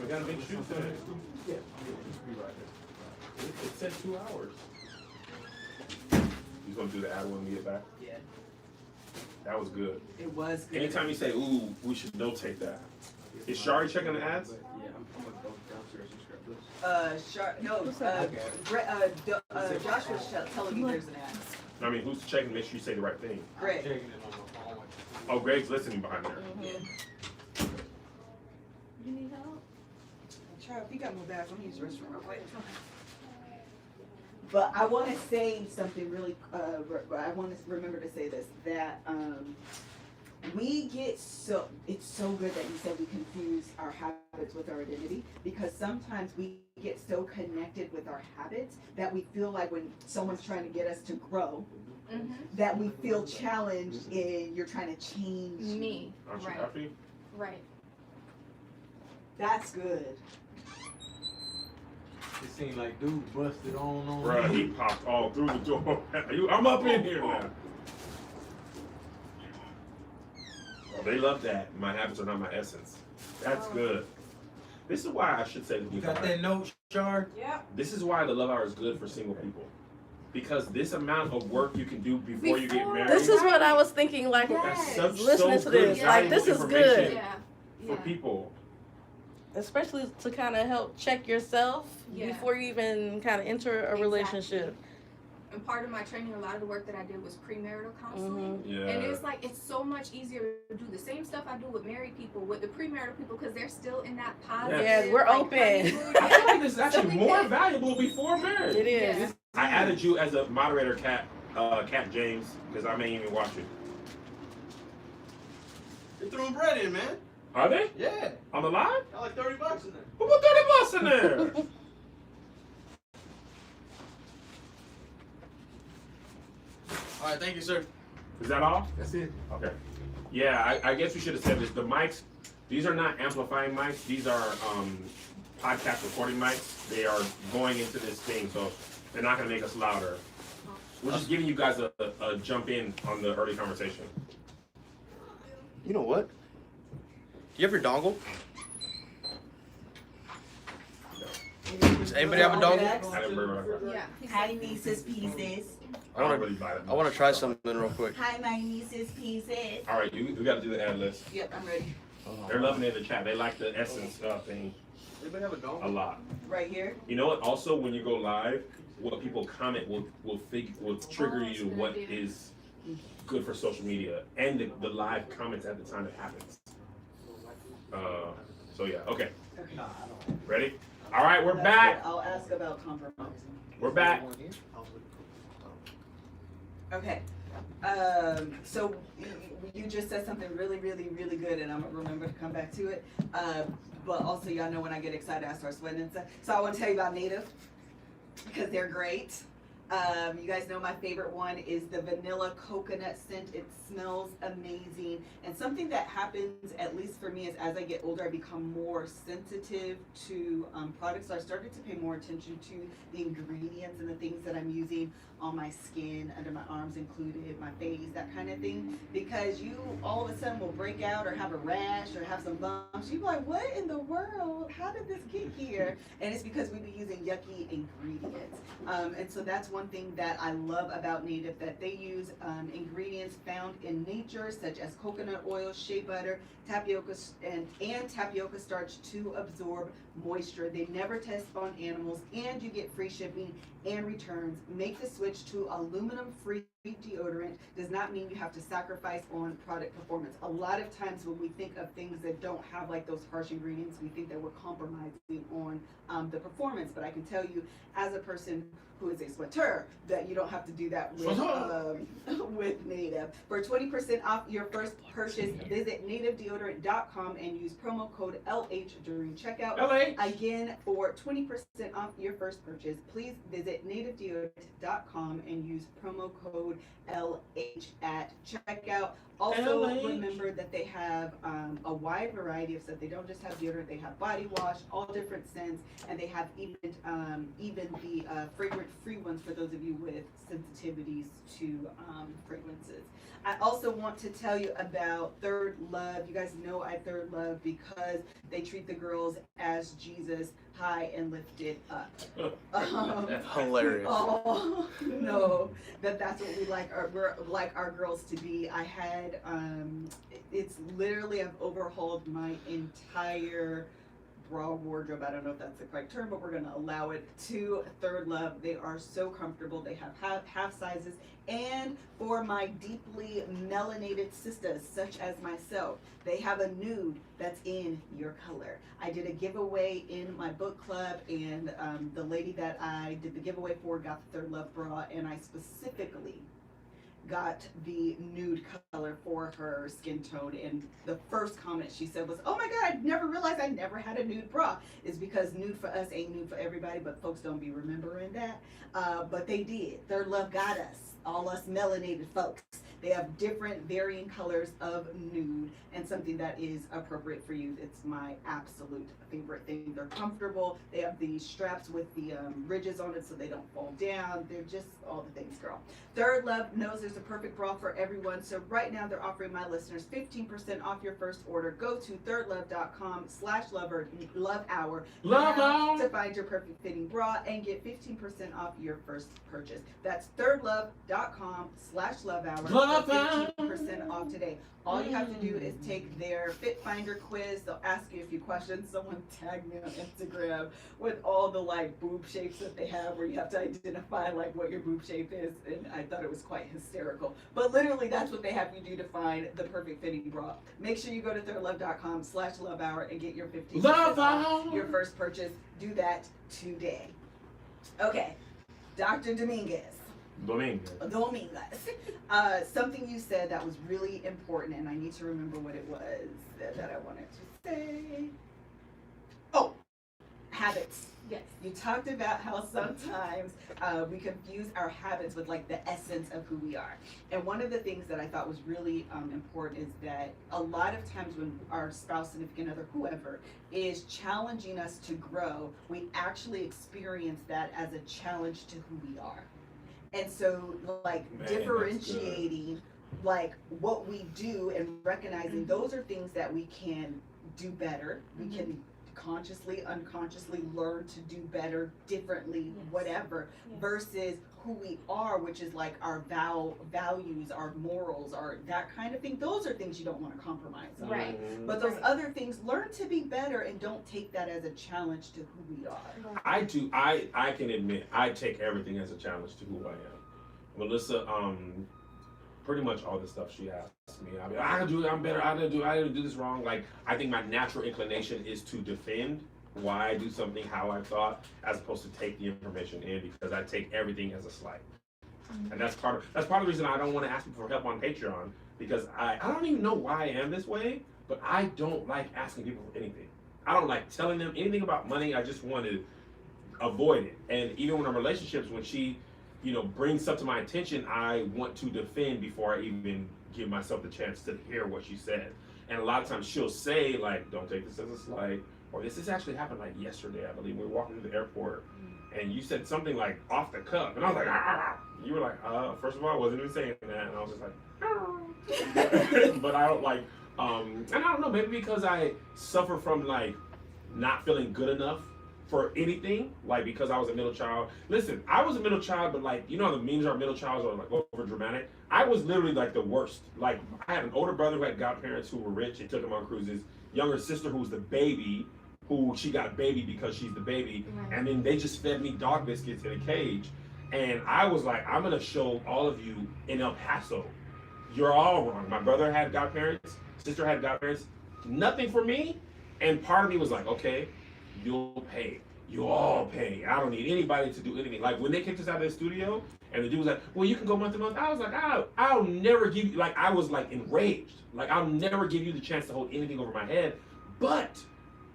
We got a big shoot today. Yeah. Just be right there. It said 2 hours. You gonna do the ad when we get back? Yeah, That was good. it was good. Anytime you say, ooh, we should notate that. Is Shari checking the ads? Yeah, I'm gonna go downstairs and grab this. Josh was telling me there's an ad. I mean, who's checking to make sure you say the right thing? Great. Taking it on my phone. Oh, Greg's listening behind there. You need help? Child, if you got more bags, I'm gonna use the restroom real quick. But I want to say something really, I want to remember to say this, that it's so good that you said we confuse our habits with our identity, because sometimes we get so connected with our habits that we feel like when someone's trying to get us to grow, that we feel challenged in you're trying to change Me. Aren't you Right. happy? Right. That's good. It seemed like dude busted on Bruh, he popped all through the door. I'm up in here now. Oh, they love that. My habits are not my essence. That's good. This is why I should say that You got that note, Char? Yep. this is why the love hour is good for single people. Because this amount of work you can do before you get married. This is what I was thinking, like, That's such listening so to good, this. Like, this is valuable good. information for people. Especially to kind of help check yourself Yeah. before you even kind of enter a relationship. And part of my training, a lot of the work that I did was premarital counseling. Yeah. And it's like, it's so much easier to do the same stuff I do with married people, with the premarital people, because they're still in that positive. Yes, we're like, open. honeymoon. I feel like this is actually So we more can- valuable before marriage. It is. Yeah. I added you as a moderator, Cat James, because I may even watch it. They're throwing bread in, man. Are they? Yeah. On the live? Got like $30 in there. Who put 30 bucks in there? All right, thank you, sir. Is that all? That's it. Okay. Yeah, I guess we should have said this. The mics, these are not amplifying mics. These are podcast recording mics. They are going into this thing, so they're not going to make us louder. We're just giving you guys a jump in on the early conversation. You know what? Do you have your dongle? No. Does anybody have a dog? I didn't bring my car. Yeah. Hi, nieces pieces. I don't really buy them. I want to try something real quick. Hi, my nieces pieces. All right, we got to do the ad list. Yep, I'm ready. They're loving it in the chat. They like the essence thing Anybody have a dog? a lot. Right here. You know what? Also, when you go live, what people comment will trigger you to what is good for social media and the live comments at the time it happens. So yeah, okay. Ready? All right, we're back. I'll ask about compromising. We're back. Okay. So you just said something really, really, really good, and I'm gonna remember to come back to it. But also, y'all know when I get excited, I start sweating and stuff. So I want to tell you about Native because they're great. You guys know my favorite one is the vanilla coconut scent. It smells amazing. And something that happens, at least for me, is as I get older, I become more sensitive to products. So I started to pay more attention to the ingredients and the things that I'm using on my skin, under my arms included, my face, that kind of thing. Because you all of a sudden will break out or have a rash or have some bumps. You're like, what in the world? How did this get here? And it's because we be using yucky ingredients. And so that's one thing that I love about Native, that they use ingredients found in nature, such as coconut oil, shea butter, tapioca, and tapioca starch to absorb moisture. They never test on animals, and you get free shipping and returns. Make the switch to aluminum-free deodorant. Does not mean you have to sacrifice on product performance. A lot of times when we think of things that don't have like those harsh ingredients, we think that we're compromising on the performance. But I can tell you, as a person who is a sweater, that you don't have to do that with with Native. For 20% off your first purchase, visit nativedeodorant.com and use promo code LH during checkout. LH. Again, for 20% off your first purchase, please visit nativedeodorant.com and use promo code LH at checkout. Also, LH. remember that they have a wide variety of stuff. They don't just have deodorant, they have body wash, all different scents, and they have even the fragrance-free ones for those of you with sensitivities to fragrances. I also want to tell you about Third Love. You guys know I Third Love because they treat the girls as Jesus, high and lifted up. Hilarious. Oh no, that's what we like our girls to be. I had it's literally, I've overhauled my entire bra wardrobe. I don't know if that's the correct term, but we're gonna allow it to Third Love. They are so comfortable. They have half sizes, and for my deeply melanated sisters such as myself, they have a nude that's in your color. I did a giveaway in my book club, and the lady that I did the giveaway for got the Third Love bra, and I specifically got the nude color for her skin tone, and the first comment she said was, "Oh my God, I never realized I never had a nude bra." Is because nude for us ain't nude for everybody, but folks don't be remembering that. But they did. Third Love got us, all us melanated folks. They have different varying colors of nude, and something that is appropriate for you. It's my absolute favorite thing. They're comfortable. They have the straps with the ridges on it so they don't fall down. They're just all the things, girl. Third Love knows there's a perfect bra for everyone. So right now they're offering my listeners 15% off your first order. Go to thirdlove.com/love hour to find your perfect fitting bra and get 15% off your first purchase. That's thirdlove.com/love hour. 15% off today. All you have to do is take their Fit Finder quiz. They'll ask you a few questions. Someone tagged me on Instagram with all the like boob shapes that they have, where you have to identify like what your boob shape is, and I thought it was quite hysterical. But literally, that's what they have you do to find the perfect fitting bra. Make sure you go to thirdlove.com/love hour and get your 15% off your first purchase. Do that today. Okay, Dr. Dominguez. Something you said that was really important, and I need to remember what it was that I wanted to say. Oh, habits. Yes. You talked about how sometimes we confuse our habits with like the essence of who we are. And one of the things that I thought was really important is that a lot of times when our spouse, significant other, whoever, is challenging us to grow, we actually experience that as a challenge to who we are. And so like differentiating like what we do and recognizing those are things that we can do better, we can consciously, unconsciously learn to do better, differently, Yes. whatever, Yes. versus who we are, which is like our values, our morals, our that kind of thing. Those are things you don't want to compromise on. Right. But those Right. other things, learn to be better and don't take that as a challenge to who we are. I do. I can admit I take everything as a challenge to who I am. Melissa, pretty much all the stuff she asks me, I mean, I can do it. I'm better. I didn't do this wrong. Like I think my natural inclination is to defend why I do something, how I thought, as opposed to take the information in because I take everything as a slight. And that's part of the reason I don't want to ask people for help on Patreon because I don't even know why I am this way, but I don't like asking people for anything. I don't like telling them anything about money. I just want to avoid it. And even when in relationships, when she, brings stuff to my attention, I want to defend before I even give myself the chance to hear what she said. And a lot of times she'll say like, "Don't take this as a slight," or "This actually happened like yesterday. I believe we were walking to the airport, and you said something like off the cuff," and I was like, "Ah." You were like, "First of all, I wasn't even saying that," and I was just like, "Ah." But I don't like, and I don't know, maybe because I suffer from like not feeling good enough for anything, like because I was a middle child. Listen, I was a middle child, but like, the memes are middle childs are like over dramatic. I was literally like the worst. Like I had an older brother who had godparents who were rich and took him on cruises. Younger sister who was the baby, who she got baby because she's the baby. Right. And then they just fed me dog biscuits in a cage. And I was like, I'm gonna show all of you in El Paso, you're all wrong. My brother had godparents, sister had godparents, nothing for me. And part of me was like, okay, you'll pay. You all pay. I don't need anybody to do anything. Like when they kicked us out of the studio and the dude was like, well, you can go month to month. I was like, I'll never give you, like I was like enraged. Like I'll never give you the chance to hold anything over my head. But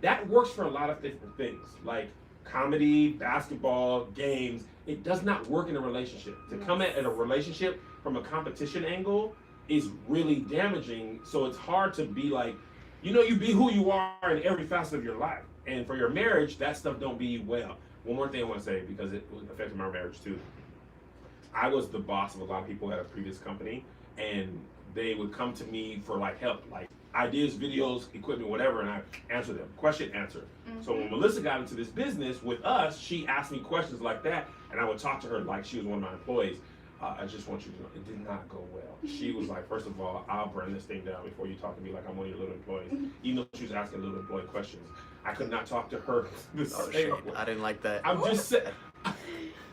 that works for a lot of different things. Like comedy, basketball, games. It does not work in a relationship. To come at a relationship from a competition angle is really damaging. So it's hard to be like, you be who you are in every facet of your life. And for your marriage, that stuff don't be well. One more thing I want to say, because it affected my marriage too. I was the boss of a lot of people at a previous company, and they would come to me for like help, like ideas, videos, equipment, whatever, and I answer them. Question, answer. Mm-hmm. So when Melissa got into this business with us, she asked me questions like that, and I would talk to her like she was one of my employees. I just want you to know, it did not go well. She was like, first of all, I'll burn this thing down before you talk to me like I'm one of your little employees. Even though she was asking little employee questions. I could not talk to her the same way. I didn't like that. I'm just saying,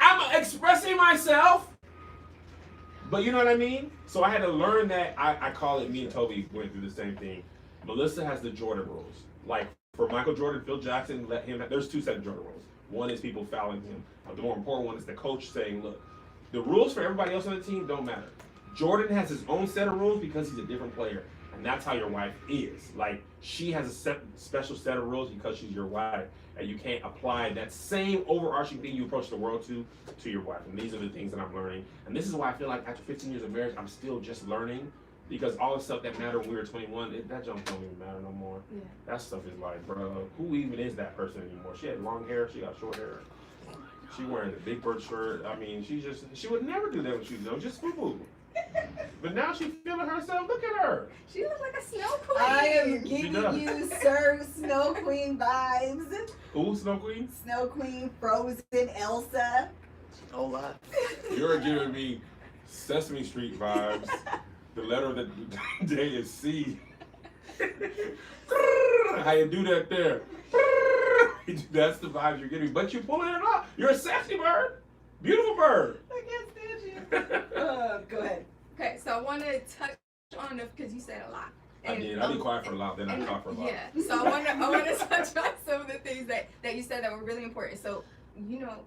I'm expressing myself. But you know what I mean? So I had to learn that. I call it, me and Toby went through the same thing. Melissa has the Jordan rules. Like for Michael Jordan, Phil Jackson, there's two sets of Jordan rules. One is people fouling him. The more important one is the coach saying, look, the rules for everybody else on the team don't matter. Jordan has his own set of rules because he's a different player. And that's how your wife is. Like, she has a special set of rules because she's your wife. And you can't apply that same overarching thing you approach the world to your wife. And these are the things that I'm learning. And this is why I feel like after 15 years of marriage, I'm still just learning. Because all the stuff that mattered when we were 21, that junk don't even matter no more. Yeah. That stuff is like, bro, who even is that person anymore? She had long hair, she got short hair. She wearing the Big Bird shirt. I mean, she would never do that when she was young, just foo-foo. But now she's feeling herself. Look at her. She looks like a snow queen. I am giving you Sir Snow Queen vibes. Who, Snow Queen? Snow Queen, Frozen, Elsa. A whole lot. You're giving me Sesame Street vibes. The letter of the day is C. How you do that there? That's the vibes you're getting. But you're pulling it off. You're a sexy bird. Beautiful bird. I can't stand you. Go ahead. Okay, so I want to touch on it because you said a lot. I did. I be quiet for a lot, then I talk for a lot. Yeah. So I want to touch on some of the things that you said that were really important. So,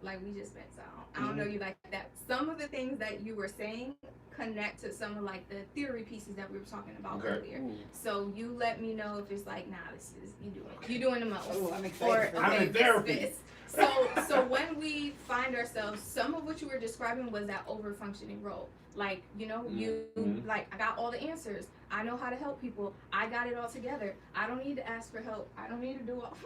like we just met, so I don't know you like that. Some of the things that you were saying connect to some of like the theory pieces that we were talking about earlier. Ooh. So you let me know if it's like, nah, this is you doing the most. Oh, I'm excited. I'm in therapy. So when we find ourselves, some of what you were describing was that over-functioning role. Like, like, I got all the answers. I know how to help people. I got it all together. I don't need to ask for help. I don't need to do all.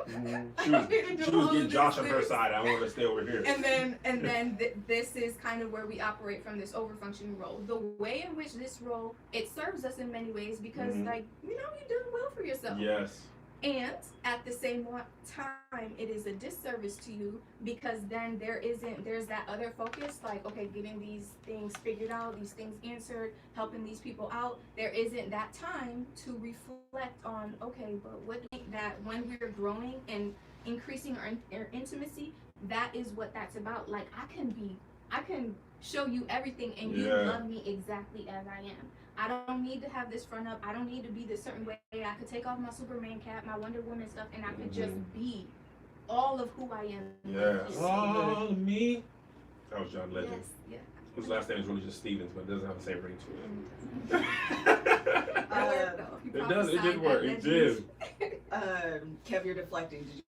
She was getting Josh on her side. I want her to stay over here. And then this is kind of where we operate from this over-functioning role. The way in which this role, it serves us in many ways because, like, you're doing well for yourself. Yes. And at the same time, it is a disservice to you because then there's that other focus, like, okay, getting these things figured out, these things answered, helping these people out. There isn't that time to reflect on, okay, but what do you think that when we're growing and increasing our intimacy, that is what that's about. Like, I can show you everything and you love me exactly as I am. I don't need to have this front up. I don't need to be this certain way. I could take off my Superman cap, my Wonder Woman stuff, and I could just be all of who I am. Yes. All of me. That was John Legend. Yes, yeah. Whose last name is really just Stevens, but it doesn't have the same ring to it. It does. It did work. It did. Kev, you're deflecting. Did you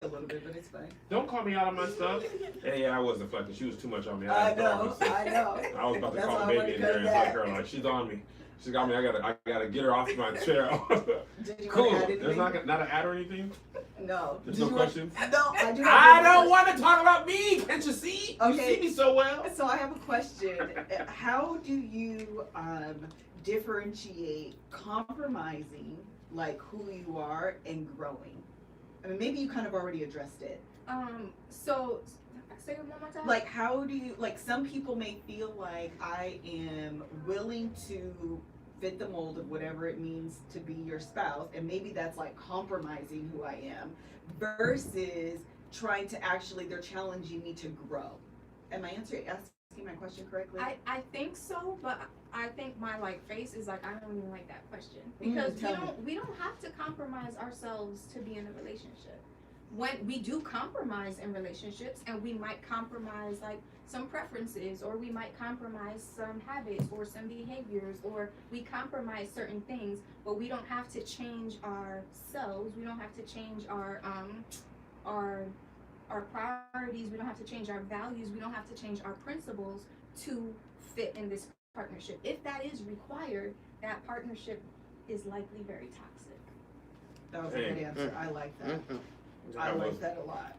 a little bit, but it's fine. Don't call me out on my stuff. Hey, yeah, I was deflecting. She was too much on me. I know. I was about to call why I baby wanted in to here and cut hug that. her like she's on me. She got me. I gotta get her off my chair. Did you Cool. want to add There's anything? not an ad or anything. No. There's Did no you questions. No, I do. I don't want to talk about me. Can't you see? Okay. You see me so well. So I have a question. How do you differentiate compromising, like who you are, and growing? I mean, maybe you kind of already addressed it. So say it one more time. Like, how do you, like, some people may feel like I am willing to fit the mold of whatever it means to be your spouse, and maybe that's like compromising who I am, versus trying to actually, they're challenging me to grow. Am I asking my question correctly? I think so, but I think my like face is like, I don't even like that question because we don't have to compromise ourselves to be in a relationship. When we do compromise in relationships, and we might compromise like some preferences, or we might compromise some habits or some behaviors, or we compromise certain things, but we don't have to change ourselves. We don't have to change our priorities. We don't have to change our values. We don't have to change our principles to fit in this partnership. If that is required, that partnership is likely very toxic. That was a good answer. I like that. I like that a lot.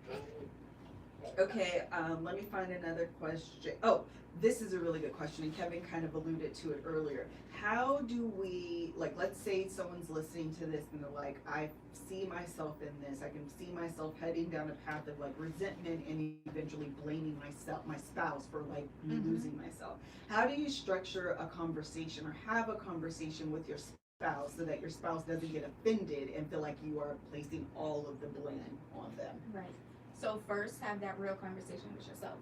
Okay, let me find another question. Oh, this is a really good question, and Kevin kind of alluded to it earlier. How do we, like, let's say someone's listening to this and they're like, I see myself in this. I can see myself heading down a path of like resentment and eventually blaming my spouse for like me losing myself. How do you structure a conversation or have a conversation with your spouse so that your spouse doesn't get offended and feel like you are placing all of the blame on them? Right. So first, have that real conversation with yourself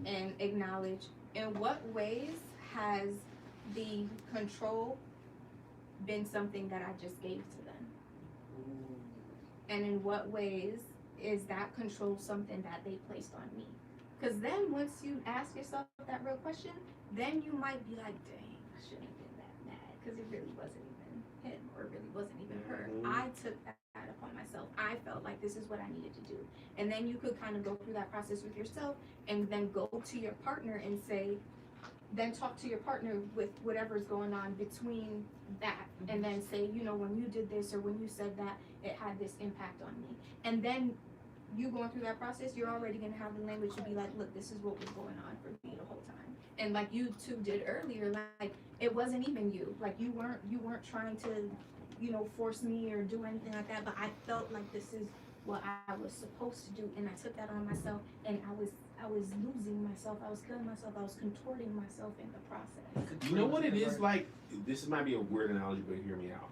and acknowledge in what ways has the control been something that I just gave to them, and in what ways is that control something that they placed on me? Because then once you ask yourself that real question, then you might be like, dang, I shouldn't have been that mad because it really wasn't even him, or it really wasn't even her. I took that upon myself. I felt like this is what I needed to do. And then you could kind of go through that process with yourself, and then go to your partner and say, then talk to your partner with whatever's going on between that, and then say, you know, when you did this or when you said that, it had this impact on me. And then you going through that process, you're already gonna have the language to be like, look, this is what was going on for me the whole time. And like you two did earlier, like it wasn't even you. Like you weren't trying to, you know, force me or do anything like that, but I felt like this is what I was supposed to do, and I took that on myself, and I was losing myself, I was killing myself, I was contorting myself in the process. You know what it is like? This might be a weird analogy, but hear me out.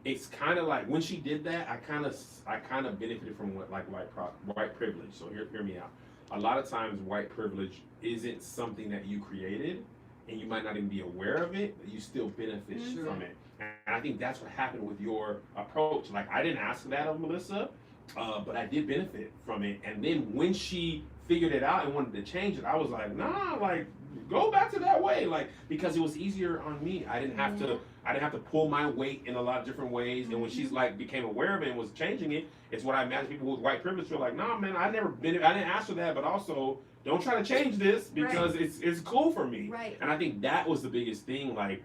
It's kind of like when she did that, I kind of benefited from what like white privilege. So hear me out. A lot of times, white privilege isn't something that you created, and you might not even be aware of it, but you still benefit from it. And I think that's what happened with your approach. Like, I didn't ask that of Melissa, but I did benefit from it. And then when she figured it out and wanted to change it, I was like, nah, like, go back to that way. Like, because it was easier on me. I didn't have to pull my weight in a lot of different ways. And when she's like became aware of it and was changing it, it's what I imagine people with white privilege feel like, nah, man, I didn't ask for that, but also don't try to change this because it's cool for me. Right. And I think that was the biggest thing, like,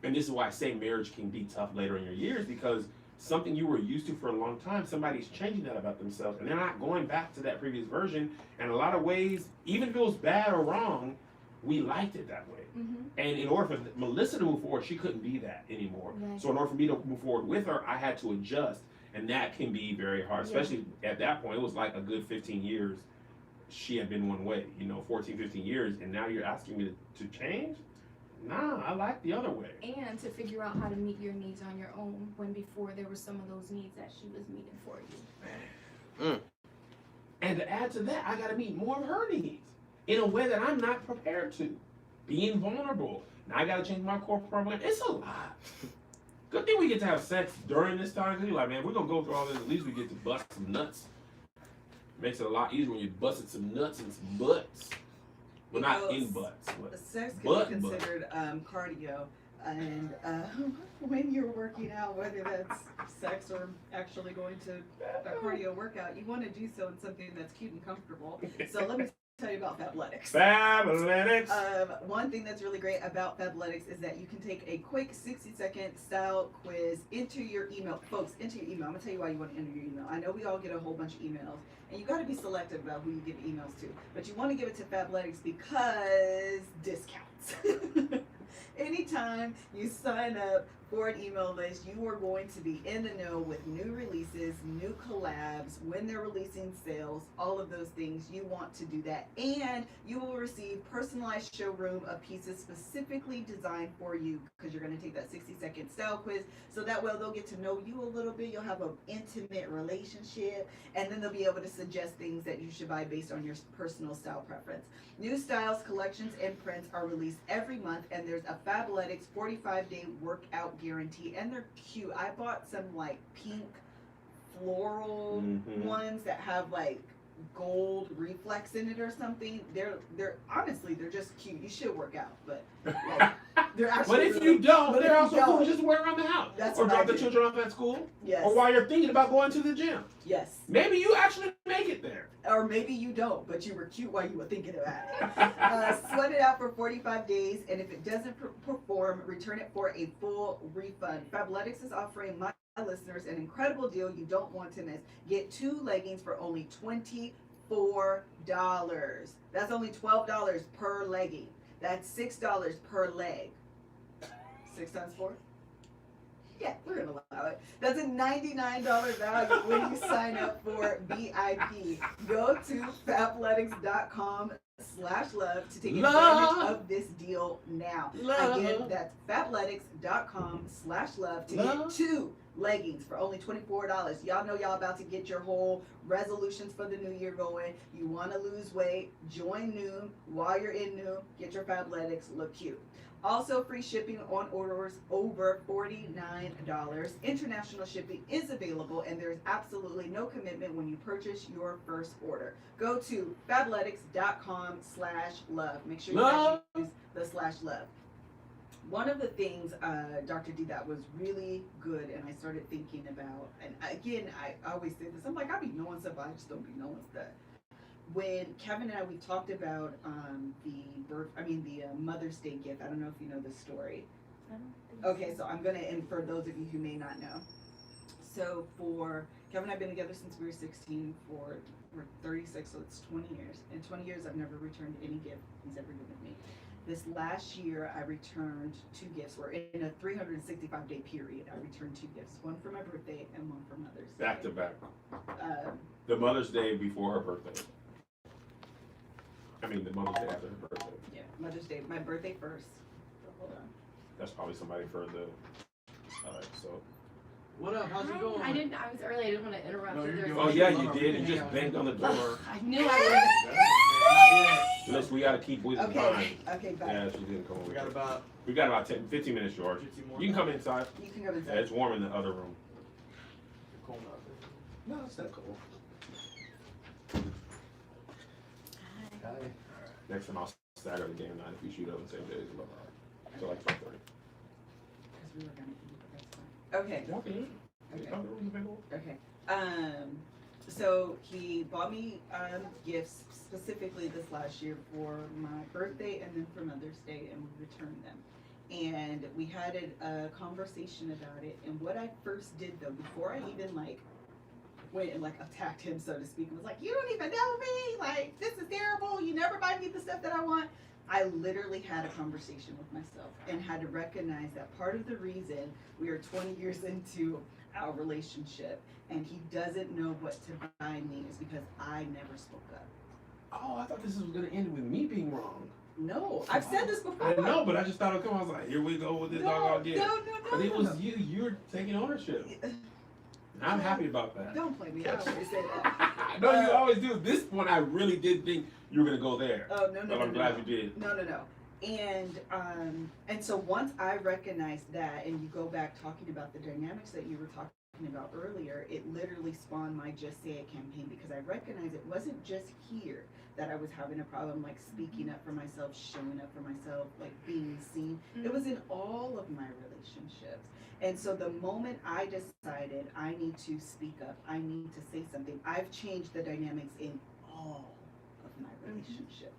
and this is why I say marriage can be tough later in your years, because something you were used to for a long time, somebody's changing that about themselves, and they're not going back to that previous version. And in a lot of ways, even if it was bad or wrong, we liked it that way. Mm-hmm. And in order for Melissa to move forward, she couldn't be that anymore. Right. So in order for me to move forward with her, I had to adjust. And that can be very hard, especially at that point. It was like a good 15 years she had been one way, 14, 15 years. And now you're asking me to change? Nah, I like the other way. And to figure out how to meet your needs on your own when before there were some of those needs that she was meeting for you. And to add to that, I got to meet more of her needs in a way that I'm not prepared to. Being vulnerable. Now I got to change my core program. It's a lot. Good thing we get to have sex during this time. Because you're like, man, we're going to go through all this. At least we get to bust some nuts. Makes it a lot easier when you busted some nuts and some butts. Well, not in butts. But Sex can be considered cardio, and when you're working out, whether that's sex or actually going to a cardio workout, you want to do so in something that's cute and comfortable. So let me tell you about Fabletics. Fabletics. One thing that's really great about Fabletics is that you can take a quick 60-second style quiz into your email. Folks, into your email. I'm going to tell you why you want to enter your email. I know we all get a whole bunch of emails, and you got to be selective about who you give emails to. But you want to give it to Fabletics because discounts. Anytime you sign up for an email list, you are going to be in the know with new releases, new collabs, when they're releasing sales, all of those things. You want to do that. And you will receive personalized showroom of pieces specifically designed for you, because you're going to take that 60-second style quiz. So that way they'll get to know you a little bit. You'll have an intimate relationship. And then they'll be able to suggest things that you should buy based on your personal style preference. New styles, collections, and prints are released every month. And there's a Fabletics 45-day workout guarantee, and they're cute. I bought some like pink floral ones that have like gold reflex in it or something. They're honestly, they're just cute. You should work out, but like, they're actually. But if you don't, but they're if also you don't, cool just to wear around the house. That's or what I drop the do. children off at school. Yes. Or while you're thinking about going to the gym. Yes. Maybe you actually make it there. Or maybe you don't, but you were cute while you were thinking about it. Sweat it out for 45 days, and if it doesn't perform, return it for a full refund. Fabletics is offering my listeners an incredible deal you don't want to miss. Get 2 leggings for only $24. That's only $12 per legging. That's $6 per leg. 6 times 4? Yeah, we're going to allow it. That's a $99 value when you sign up for VIP. Go to fabletics.com/love to take advantage of this deal now. Again, that's fabletics.com/love to get 2 leggings for only $24. Y'all know y'all about to get your whole resolutions for the new year going. You want to lose weight, join Noom. While you're in Noom, get your Fabletics, look cute. Also, free shipping on orders over $49. International shipping is available, and there is absolutely no commitment when you purchase your first order. Go to fabletics.com/love. Make sure you guys use the /love. One of the things, Dr. D, that was really good, and I started thinking about, and again, I always say this, I'm like, I be knowing stuff, I just don't be knowing stuff. When Kevin and I, we talked about the Mother's Day gift. I don't know if you know the story. I don't think Okay, so I'm gonna, and for those of you who may not know, so for Kevin and I have been together since we were 16. We're 36, so it's 20 years. In 20 years, I've never returned any gift he's ever given me. This last year, I returned 2 gifts. We're in a 365-day period. I returned 2 gifts, one for my birthday and one for Mother's Day. Back to back. The Mother's Day before her birthday. I mean, the Mother's Day after her birthday. Yeah, Mother's Day. My birthday first. So hold on. That's probably somebody for the. So. What up? How's it going? I was early. I didn't want to interrupt. No, you. you're There's good. Oh like- yeah, you did. You just banged on the door. I knew I would. Listen, we gotta keep with the time. Okay, bye. Yeah, she didn't come over. We got about 10, 15 minutes, George. 15 more You can come inside. You can go Yeah, inside. it's warm in the other room. cold out there. No, it's not cold. Hi. Next time I'll stagger the game night if we shoot up the same day as well. So like 12:30. Because we were gonna eat, but that's fine. Okay. Y'all can eat. Okay. The other room's available. Okay. So he bought me gifts specifically this last year for my birthday and then for Mother's Day, and we returned them. And we had a conversation about it. And what I first did though, before I even like went and like attacked him, so to speak, was like, "You don't even know me. Like, this is terrible. You never buy me the stuff that I want." I literally had a conversation with myself and had to recognize that part of the reason we are 20 years into our relationship and he doesn't know what to buy me is because I never spoke up. Oh, I thought this was gonna end with me being wrong. No, I've said this before. I know, but I just thought it would come. I was like, here we go with this dog again. No. But it was you. You're taking ownership. I'm happy about that. Don't play me. I always say that. No, you always do. This one, I really did think you were gonna go there. Oh no. But I'm glad you did. No. And so once I recognized that, and you go back talking about the dynamics that you were talking about earlier, it literally spawned my Just Say It campaign because I recognized it wasn't just here that I was having a problem, like speaking up for myself, showing up for myself, like being seen. It was in all of my relationships. And so the moment I decided I need to speak up, I need to say something, I've changed the dynamics in all of my relationships.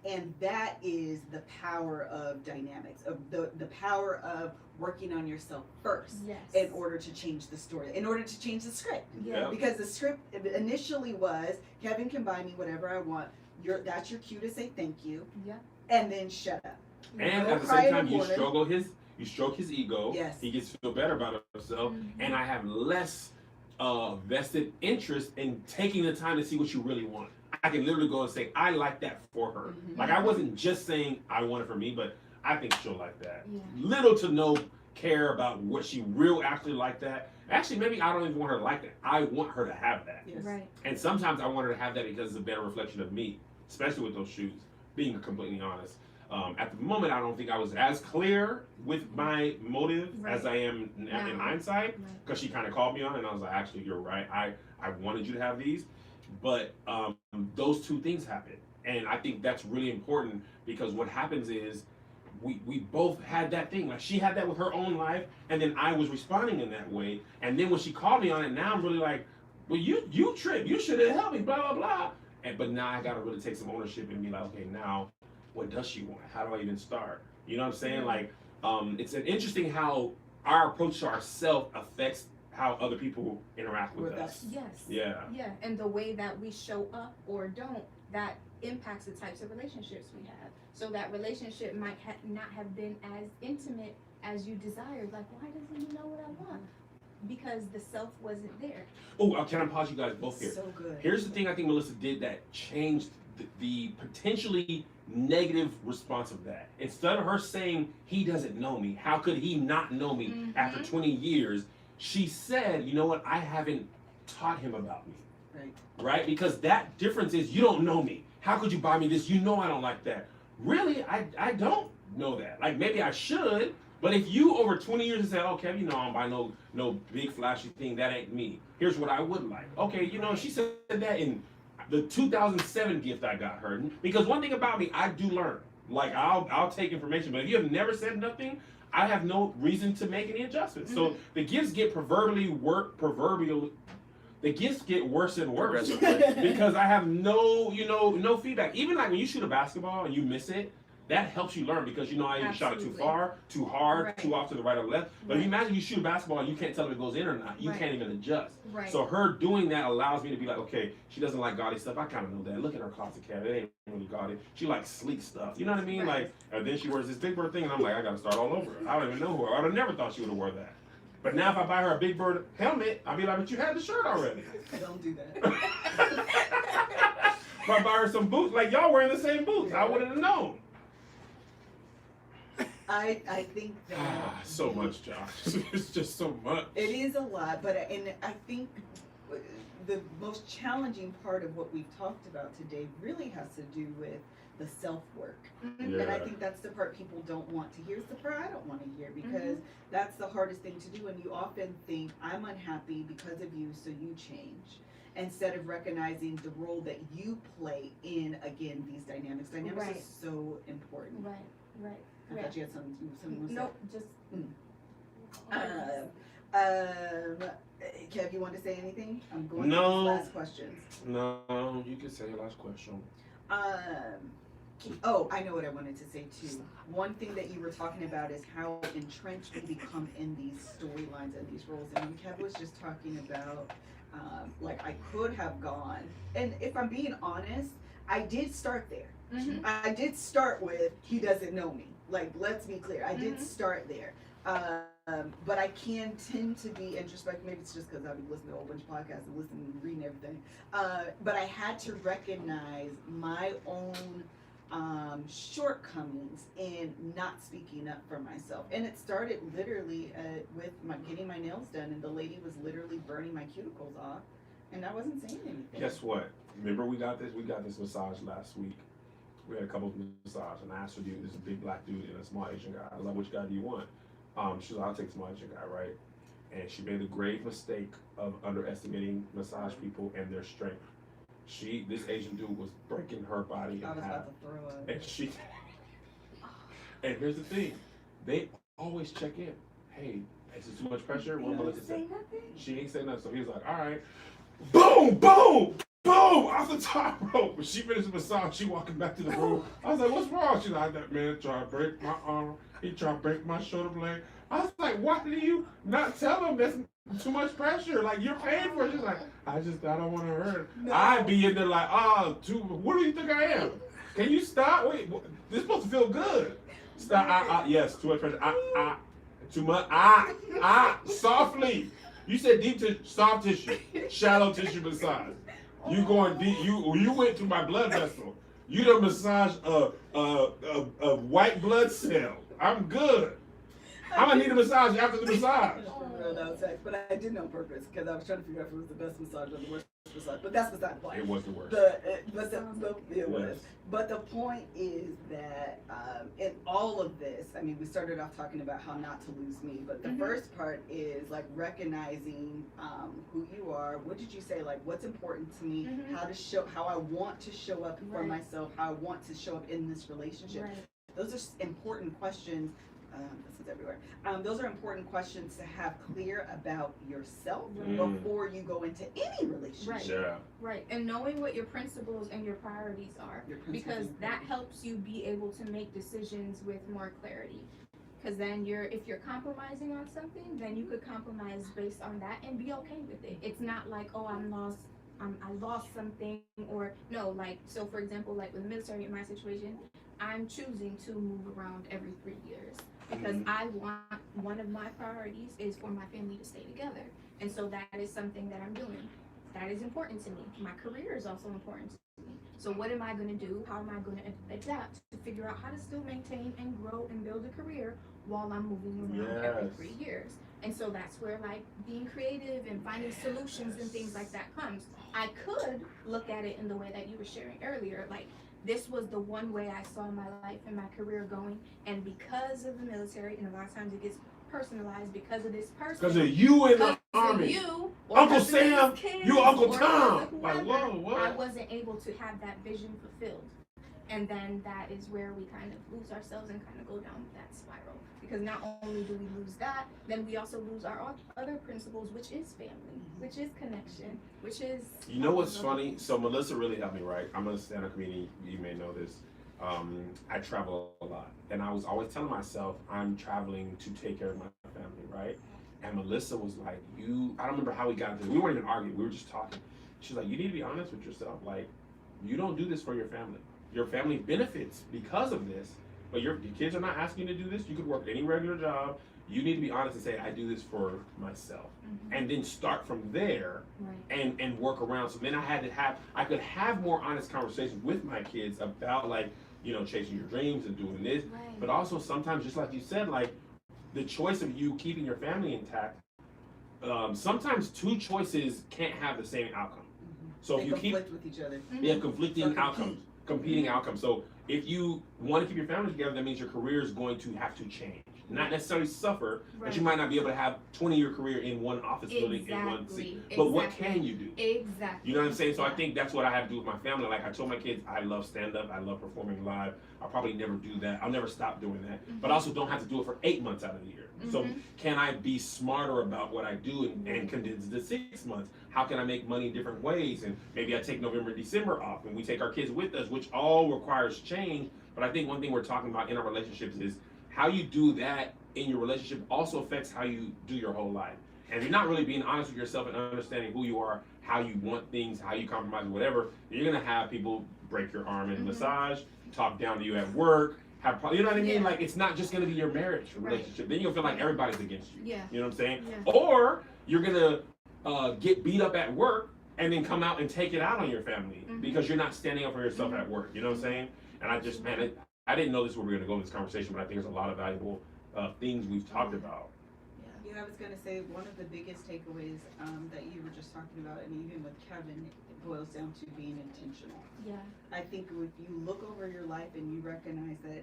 And that is the power of dynamics, of the power of working on yourself first in order to change the story, in order to change the script. Yeah. Because the script initially was, Kevin can buy me whatever I want. That's your cue to say thank you. Yeah. And then shut up. And Don't at the cry same in time, the you morning. stroke his ego. Yes. He gets to feel better about himself, and I have less vested interest in taking the time to see what you really want. I can literally go and say, I like that for her. Like, I wasn't just saying I want it for me, but I think she'll like that. Yeah. Little to no care about what she real actually like that. Actually, maybe I don't even want her to like that. I want her to have that. Yes. Right. And sometimes I want her to have that because it's a better reflection of me, especially with those shoes, being completely honest. At the moment, I don't think I was as clear with my motive as I am in hindsight, because she kind of called me on it, and I was like, actually, you're right. I wanted you to have these. But those two things happen. And I think that's really important because what happens is we both had that thing. Like, she had that with her own life, and then I was responding in that way. And then when she called me on it, now I'm really like, well, you tripped. You should have helped me, blah, blah, blah. But now I got to really take some ownership and be like, okay, now what does she want? How do I even start? You know what I'm saying? Like, it's an interesting how our approach to ourselves affects how other people interact with us. Yes. Yeah. Yeah, and the way that we show up or don't, that impacts the types of relationships we have. So that relationship might not have been as intimate as you desired. Like, why doesn't he know what I want? Because the self wasn't there. Oh, can I pause you guys both here? So good. Here's the thing I think Melissa did that changed the potentially negative response of that. Instead of her saying, he doesn't know me, how could he not know me after 20 years? She said, you know what, I haven't taught him about me. Right? Because that difference is, you don't know me. How could you buy me this? You know I don't like that. Really, I don't know that. Like, maybe I should, but if you over 20 years have said, okay, you know, I don't buy no big flashy thing, that ain't me. Here's what I would like. Okay, you know, she said that in the 2007 gift I got her. Because one thing about me, I do learn. Like, I'll take information, but if you have never said nothing, I have no reason to make any adjustments. So the gifts get the gifts get worse and worse because I have no feedback. Even like when you shoot a basketball and you miss it, that helps you learn because you know I either shot it too far, too hard, too off to the right or left. But if you imagine you shoot a basketball and you can't tell if it goes in or not, you can't even adjust. So her doing that allows me to be like, okay, she doesn't like gaudy stuff. I kind of know that. Look at her closet cabinet. It ain't really gaudy. She likes sleek stuff. You know what I mean? Like, and then she wears this Big Bird thing, and I'm like, I gotta start all over. I don't even know her. I would have never thought she would have wore that. But now if I buy her a Big Bird helmet, I'll be like, but you had the shirt already. Don't do that. If I buy her some boots, like y'all wearing the same boots, I wouldn't have known. I think that so much, Josh. It's just so much. it is a lot, but I think the most challenging part of what we've talked about today really has to do with the self-work. And I think that's the part people don't want to hear. It's the part I don't want to hear because that's the hardest thing to do. And you often think, I'm unhappy because of you, so you change. Instead of recognizing the role that you play in, again, these dynamics. Dynamics is so important. Right. I thought you had something to say. Nope, just... Kev, you want to say anything? I'm going No. to these last questions. No, you can say your last question. Oh, I know what I wanted to say too. One thing that you were talking about is how entrenched we become in these storylines and these roles. And when Kev was just talking about, like, I could have gone, and if I'm being honest, I did start there. I did start with, he doesn't know me. Like, let's be clear. I did start there. But I can tend to be introspective. Maybe it's just because I've been listening to a whole bunch of podcasts and listening and reading everything. But I had to recognize my own shortcomings in not speaking up for myself. And it started literally with getting my nails done, and the lady was literally burning my cuticles off, and I wasn't saying anything. Guess what? Remember we got this massage last week. We had a couple of massages, and I asked her, dude, this is a big black dude and a small Asian guy. I was like, which guy do you want? She was like, I'll take the small Asian guy, right? And she made a grave mistake of underestimating massage people and their strength. This Asian dude was breaking her body in I was half. about to throw up. And here's the thing, they always check in. Hey, is this too much pressure? What Melissa said. She ain't saying nothing, so he was like, all right. Boom, boom, boom, off the top rope. When she finished the massage, she walking back to the room. I was like, what's wrong? She's like, that man tried to break my arm. He tried to break my shoulder blade. I was like, why do you not tell him that's too much pressure? Like, you're paying for it. She's like, I don't want to hurt. No. I'd be in there like, what do you think I am? Can you stop? Wait, this is supposed to feel good. Stop. Yes, too much pressure. Too much. Softly. You said soft tissue, shallow tissue massage. You going deep? You went to my blood vessel. You done massage a white blood cell. I'm good. I'm gonna need a massage after the massage. But I did it on purpose because I was trying to figure out if it was the best massage or the worst massage. But that's beside the point. It was the worst. It was. But the point is that in all of this, I mean, we started off talking about how not to lose me, but the first part is like recognizing who you are. What did you say? Like, what's important to me? How I want to show up for myself. How I want to show up in this relationship. Right. Those are important questions. This is everywhere. Those are important questions to have clear about yourself before you go into any relationship. Right. Yeah. Right, and knowing what your principles and your priorities are, because that helps you be able to make decisions with more clarity. Because then if you're compromising on something, then you could compromise based on that and be okay with it. It's not like, oh, I lost something, or no, like, so for example, like with the military in my situation, I'm choosing to move around every 3 years because I want, one of my priorities is for my family to stay together. And so that is something that I'm doing. That is important to me. My career is also important to me. So what am I going to do? How am I going to adapt to figure out how to still maintain and grow and build a career while I'm moving around every 3 years? And so that's where like being creative and finding solutions and things like that comes. I could look at it in the way that you were sharing earlier, like this was the one way I saw my life and my career going, and because of the military, and a lot of times it gets personalized because of this person. Because of you in the army. You, Uncle Sam, you Uncle Tom. Like, whoa, what? I wasn't able to have that vision fulfilled. And then that is where we kind of lose ourselves and kind of go down that spiral. Because not only do we lose that, then we also lose our other principles, which is family, which is connection, which is... You know what's funny? So Melissa really helped me, right? I'm a stand-up comedian. You may know this. I travel a lot. And I was always telling myself, I'm traveling to take care of my family, right? And Melissa was like, I don't remember how we got into this. We weren't even arguing. We were just talking. She's like, you need to be honest with yourself. Like, you don't do this for your family. Your family benefits because of this, but your kids are not asking you to do this. You could work any regular job. You need to be honest and say, I do this for myself. And then start from there and work around. So then I could have more honest conversations with my kids about like, chasing your dreams and doing this. But also sometimes, just like you said, like the choice of you keeping your family intact, sometimes two choices can't have the same outcome. So They if you conflict with each other. They have conflicting outcomes. Competing outcomes. So if you want to keep your family together, that means your career is going to have to change. Not necessarily suffer, but you might not be able to have 20-year career in one office building in one seat. But what can you do? Exactly. You know what I'm saying? So I think that's what I have to do with my family. Like I told my kids, I love stand-up. I love performing live. I'll probably never do that. I'll never stop doing that. But I also don't have to do it for 8 months out of the year. So can I be smarter about what I do and condense it to 6 months? How can I make money different ways? And maybe I take November, December off, and we take our kids with us, which all requires change. But I think one thing we're talking about in our relationships is how you do that in your relationship also affects how you do your whole life. And if you're not really being honest with yourself and understanding who you are, how you want things, how you compromise, whatever, you're gonna have people break your arm in massage. talk down to you at work, you know what I mean? Yeah. Like, it's not just gonna be your marriage relationship. Then you'll feel like everybody's against you. Yeah. You know what I'm saying? Yeah. Or you're gonna get beat up at work and then come out and take it out on your family because you're not standing up for yourself at work. You know what I'm saying? And I just, man, I didn't know this was where we were gonna go in this conversation, but I think there's a lot of valuable things we've talked about. Yeah, I was gonna say one of the biggest takeaways that you were just talking about, and even with Kevin, it boils down to being intentional. Yeah. I think if you look over your life and you recognize that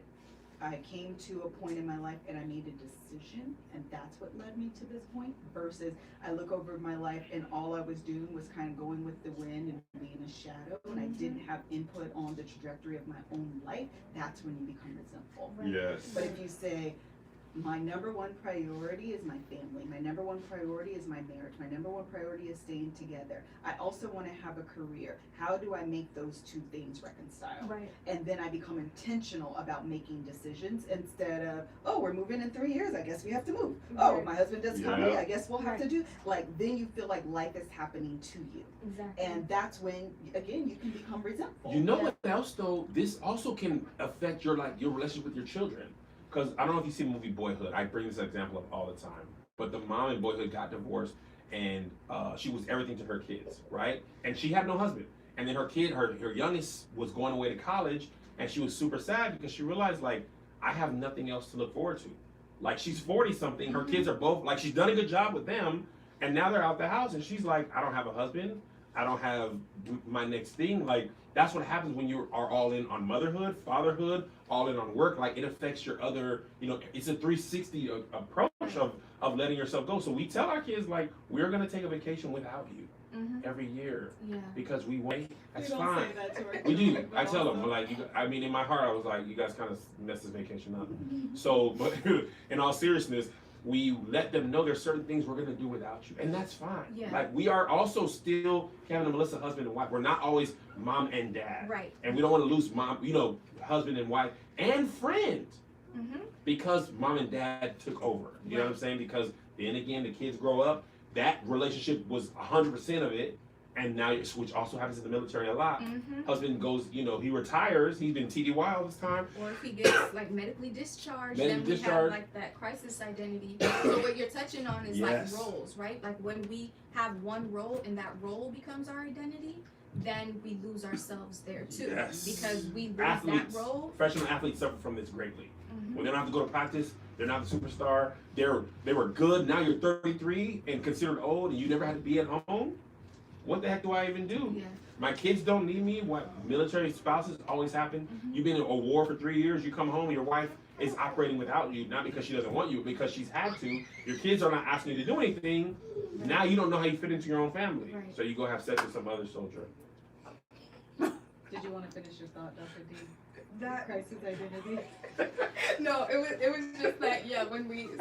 I came to a point in my life and I made a decision, and that's what led me to this point, versus I look over my life and all I was doing was kind of going with the wind and being a shadow, and I didn't have input on the trajectory of my own life, that's when you become resentful. Right. Yes. But if you say, my number one priority is my family. My number one priority is my marriage. My number one priority is staying together. I also want to have a career. How do I make those two things reconcile? Right. And then I become intentional about making decisions instead of, oh, we're moving in 3 years. I guess we have to move. Oh, Right. my husband does comedy. Yeah. I guess we'll have to do. Like, then you feel like life is happening to you. Exactly. And that's when, again, you can become resentful. You know what else though? This also can affect your relationship with your children. Because I don't know if you see the movie Boyhood. I bring this example up all the time. But the mom in Boyhood got divorced, and she was everything to her kids, right? And she had no husband. And then her kid, her youngest, was going away to college, and she was super sad because she realized, like, I have nothing else to look forward to. Like, she's 40-something. Her kids are both, like, she's done a good job with them, and now they're out the house, and she's like, I don't have a husband. I don't have my next thing. Like, that's what happens when you are all in on motherhood, fatherhood, all in on work. Like, it affects your other, it's a 360 approach of letting yourself go. So we tell our kids, like, we're going to take a vacation without you every year because we wait. That's fine. Say that to our We do. children, I but tell them, also- like, in my heart, I was like, you guys kind of messed this vacation up. So, but in all seriousness, we let them know there's certain things we're going to do without you. And that's fine. Yeah. Like, we are also still Kevin and Melissa, husband and wife. We're not always mom and dad. Right. And we don't want to lose mom, husband and wife and friend because mom and dad took over. You know what I'm saying? Because then again, the kids grow up. That relationship was 100% of it. And now, which also happens in the military a lot. Husband goes, he retires. He's been TDY all this time. Or if he gets like medically discharged, then we have like that crisis identity. So what you're touching on is like roles, right? Like when we have one role and that role becomes our identity, then we lose ourselves there too. Yes. Because we lose Athletes, that role. professional athletes suffer from this greatly. When they don't have to go to practice, they're not the superstar. They were good. Now you're 33 and considered old, and you never had to be at home. What the heck do I even do? Yeah. My kids don't need me. What military spouses always happen. You've been in a war for 3 years. You come home, and your wife is operating without you, not because she doesn't want you, but because she's had to. Your kids are not asking you to do anything. Now you don't know how you fit into your own family. Right. So you go have sex with some other soldier. Did you want to finish your thought, Dr. D? That Crisis identity. no, it was just that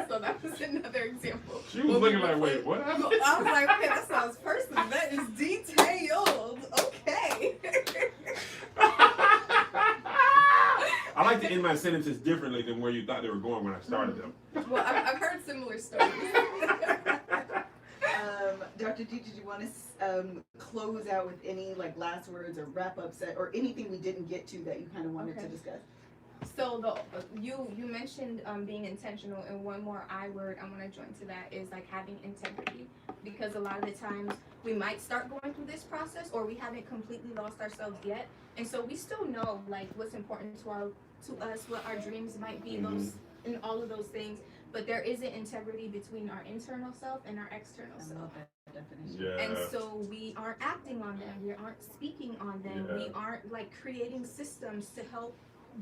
so that was another example. She was looking like, wait, what happened? I was like, okay, that sounds personal. That is detailed. Okay. I like to end my sentences differently than where you thought they were going when I started them. Well, I've heard similar stories. Dr. D, did you want to close out with any last words or wrap ups or anything we didn't get to that you kind of wanted to discuss? So you mentioned being intentional, and one more I word I want to join to that is like having integrity, because a lot of the times we might start going through this process or we haven't completely lost ourselves yet, and so we still know like what's important to us, what our dreams might be, those and all of those things. But there isn't integrity between our internal self and our external I self. love that definition. Yeah. And so we aren't acting on them, we aren't speaking on them, we aren't like creating systems to help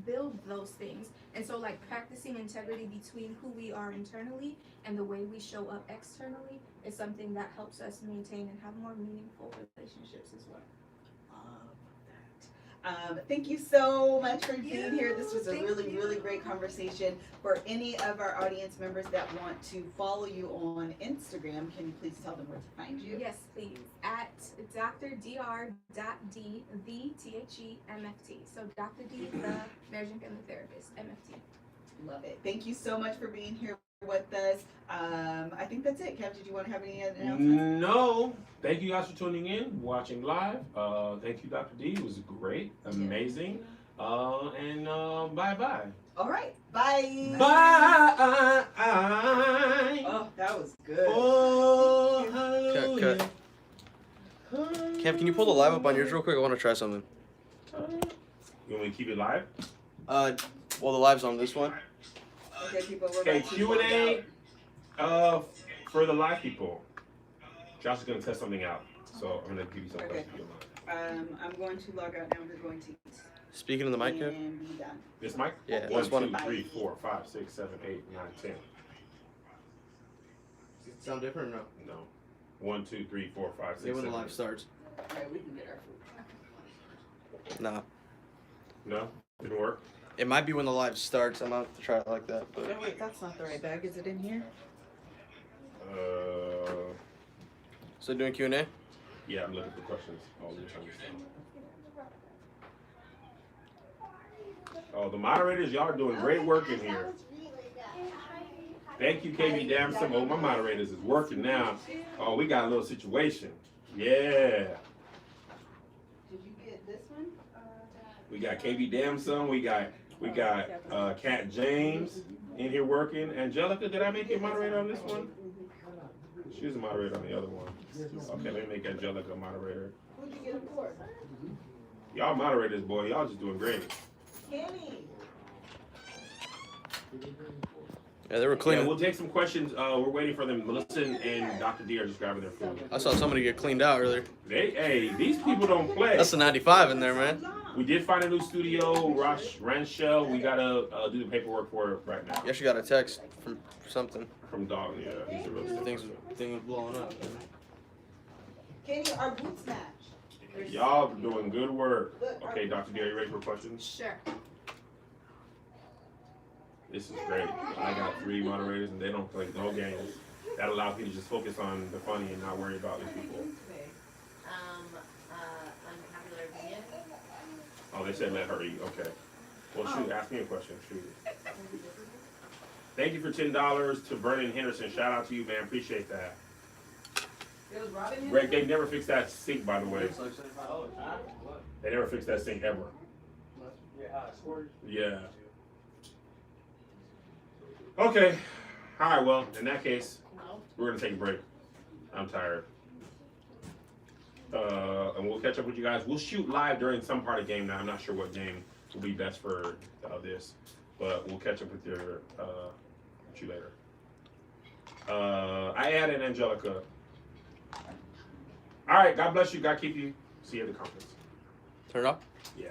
build those things. And so like practicing integrity between who we are internally and the way we show up externally is something that helps us maintain and have more meaningful relationships as well. Thank you so much for being here. This was a really great conversation. For any of our audience members that want to follow you on Instagram, can you please tell them where to find you? Yes, please. At dr.d, the THEMFT. So Dr. D, the marriage and family therapist, MFT. Love it. Thank you so much for being here with us. I think that's it. Kev, did you want to have any announcements? No. Thank you guys for tuning in, watching live. Thank you, Dr. D. It was great, amazing. And bye-bye. All right. Bye. Bye. Oh, that was good. Oh, Cut. Kev, can you pull the live up on yours real quick? I want to try something. You want me to keep it live? Well, the live's on this one. Okay, people, we're Okay, about to Q&A log out. for the live people. Josh is going to test something out. So I'm going to give you some Okay. questions. I'm going to log out now. We're going to eat. Speaking of the mic, Kev. And be done. This mic? Yeah, 1, this one. 2, 3, 4, 5, 6, 7, 8, 9, 10. Does it sound different or no? No. 1, 2, 3, 4, 5, 6, Say when the 7, live starts. Alright, we can get our food. Nah. No? Didn't work? It might be when the live starts. I'm not to try it like that, Oh, but wait, that's not the right bag. Is it in here? so doing Q&A. Yeah, I'm looking for questions all the time. Oh, the moderators, y'all are doing great work in here. Thank you, KB Damson. Oh, my moderators is working now. Oh, we got a little situation. Yeah. Did you get this one? We got KB Damson. We got Kat James in here working. Angelica, did I make you a moderator on this one? She was a moderator on the other one. Okay, let me make Angelica a moderator. Who'd you get them for? Y'all moderators, boy. Y'all just doing great. Kenny. Yeah, they were Yeah, cleaning. we'll take some questions. We're waiting for them. Melissa and Dr. D are just grabbing their food. I saw somebody get cleaned out earlier. Hey, these people don't play. That's the 95 in there, man. We did find a new studio, Ranchelle. We gotta do the paperwork for it right now. You actually got a text from something. From Dog, yeah. He's a real Thing was blowing up. Kenny, our boots match. Y'all doing good work. Okay, Dr. D, are you ready for questions? Sure. This is great. I got 3 moderators and they don't play no games. That allows me to just focus on the funny and not worry about these people. Unpopular opinion. Oh, they said let her eat. Okay. Well, shoot, ask me a question. Shoot. Thank you for $10 to Vernon Henderson. Shout out to you, man. Appreciate that. It was Robin here? Greg, they never fixed that sink, by the way. They never fixed that sink ever. Yeah. Okay. All right, well, in that case, we're going to take a break. I'm tired. And we'll catch up with you guys. We'll shoot live during some part of the game now. I'm not sure what game will be best for this. But we'll catch up with you later. I added Angelica. All right, God bless you. God keep you. See you at the conference. Turn it off. Yeah.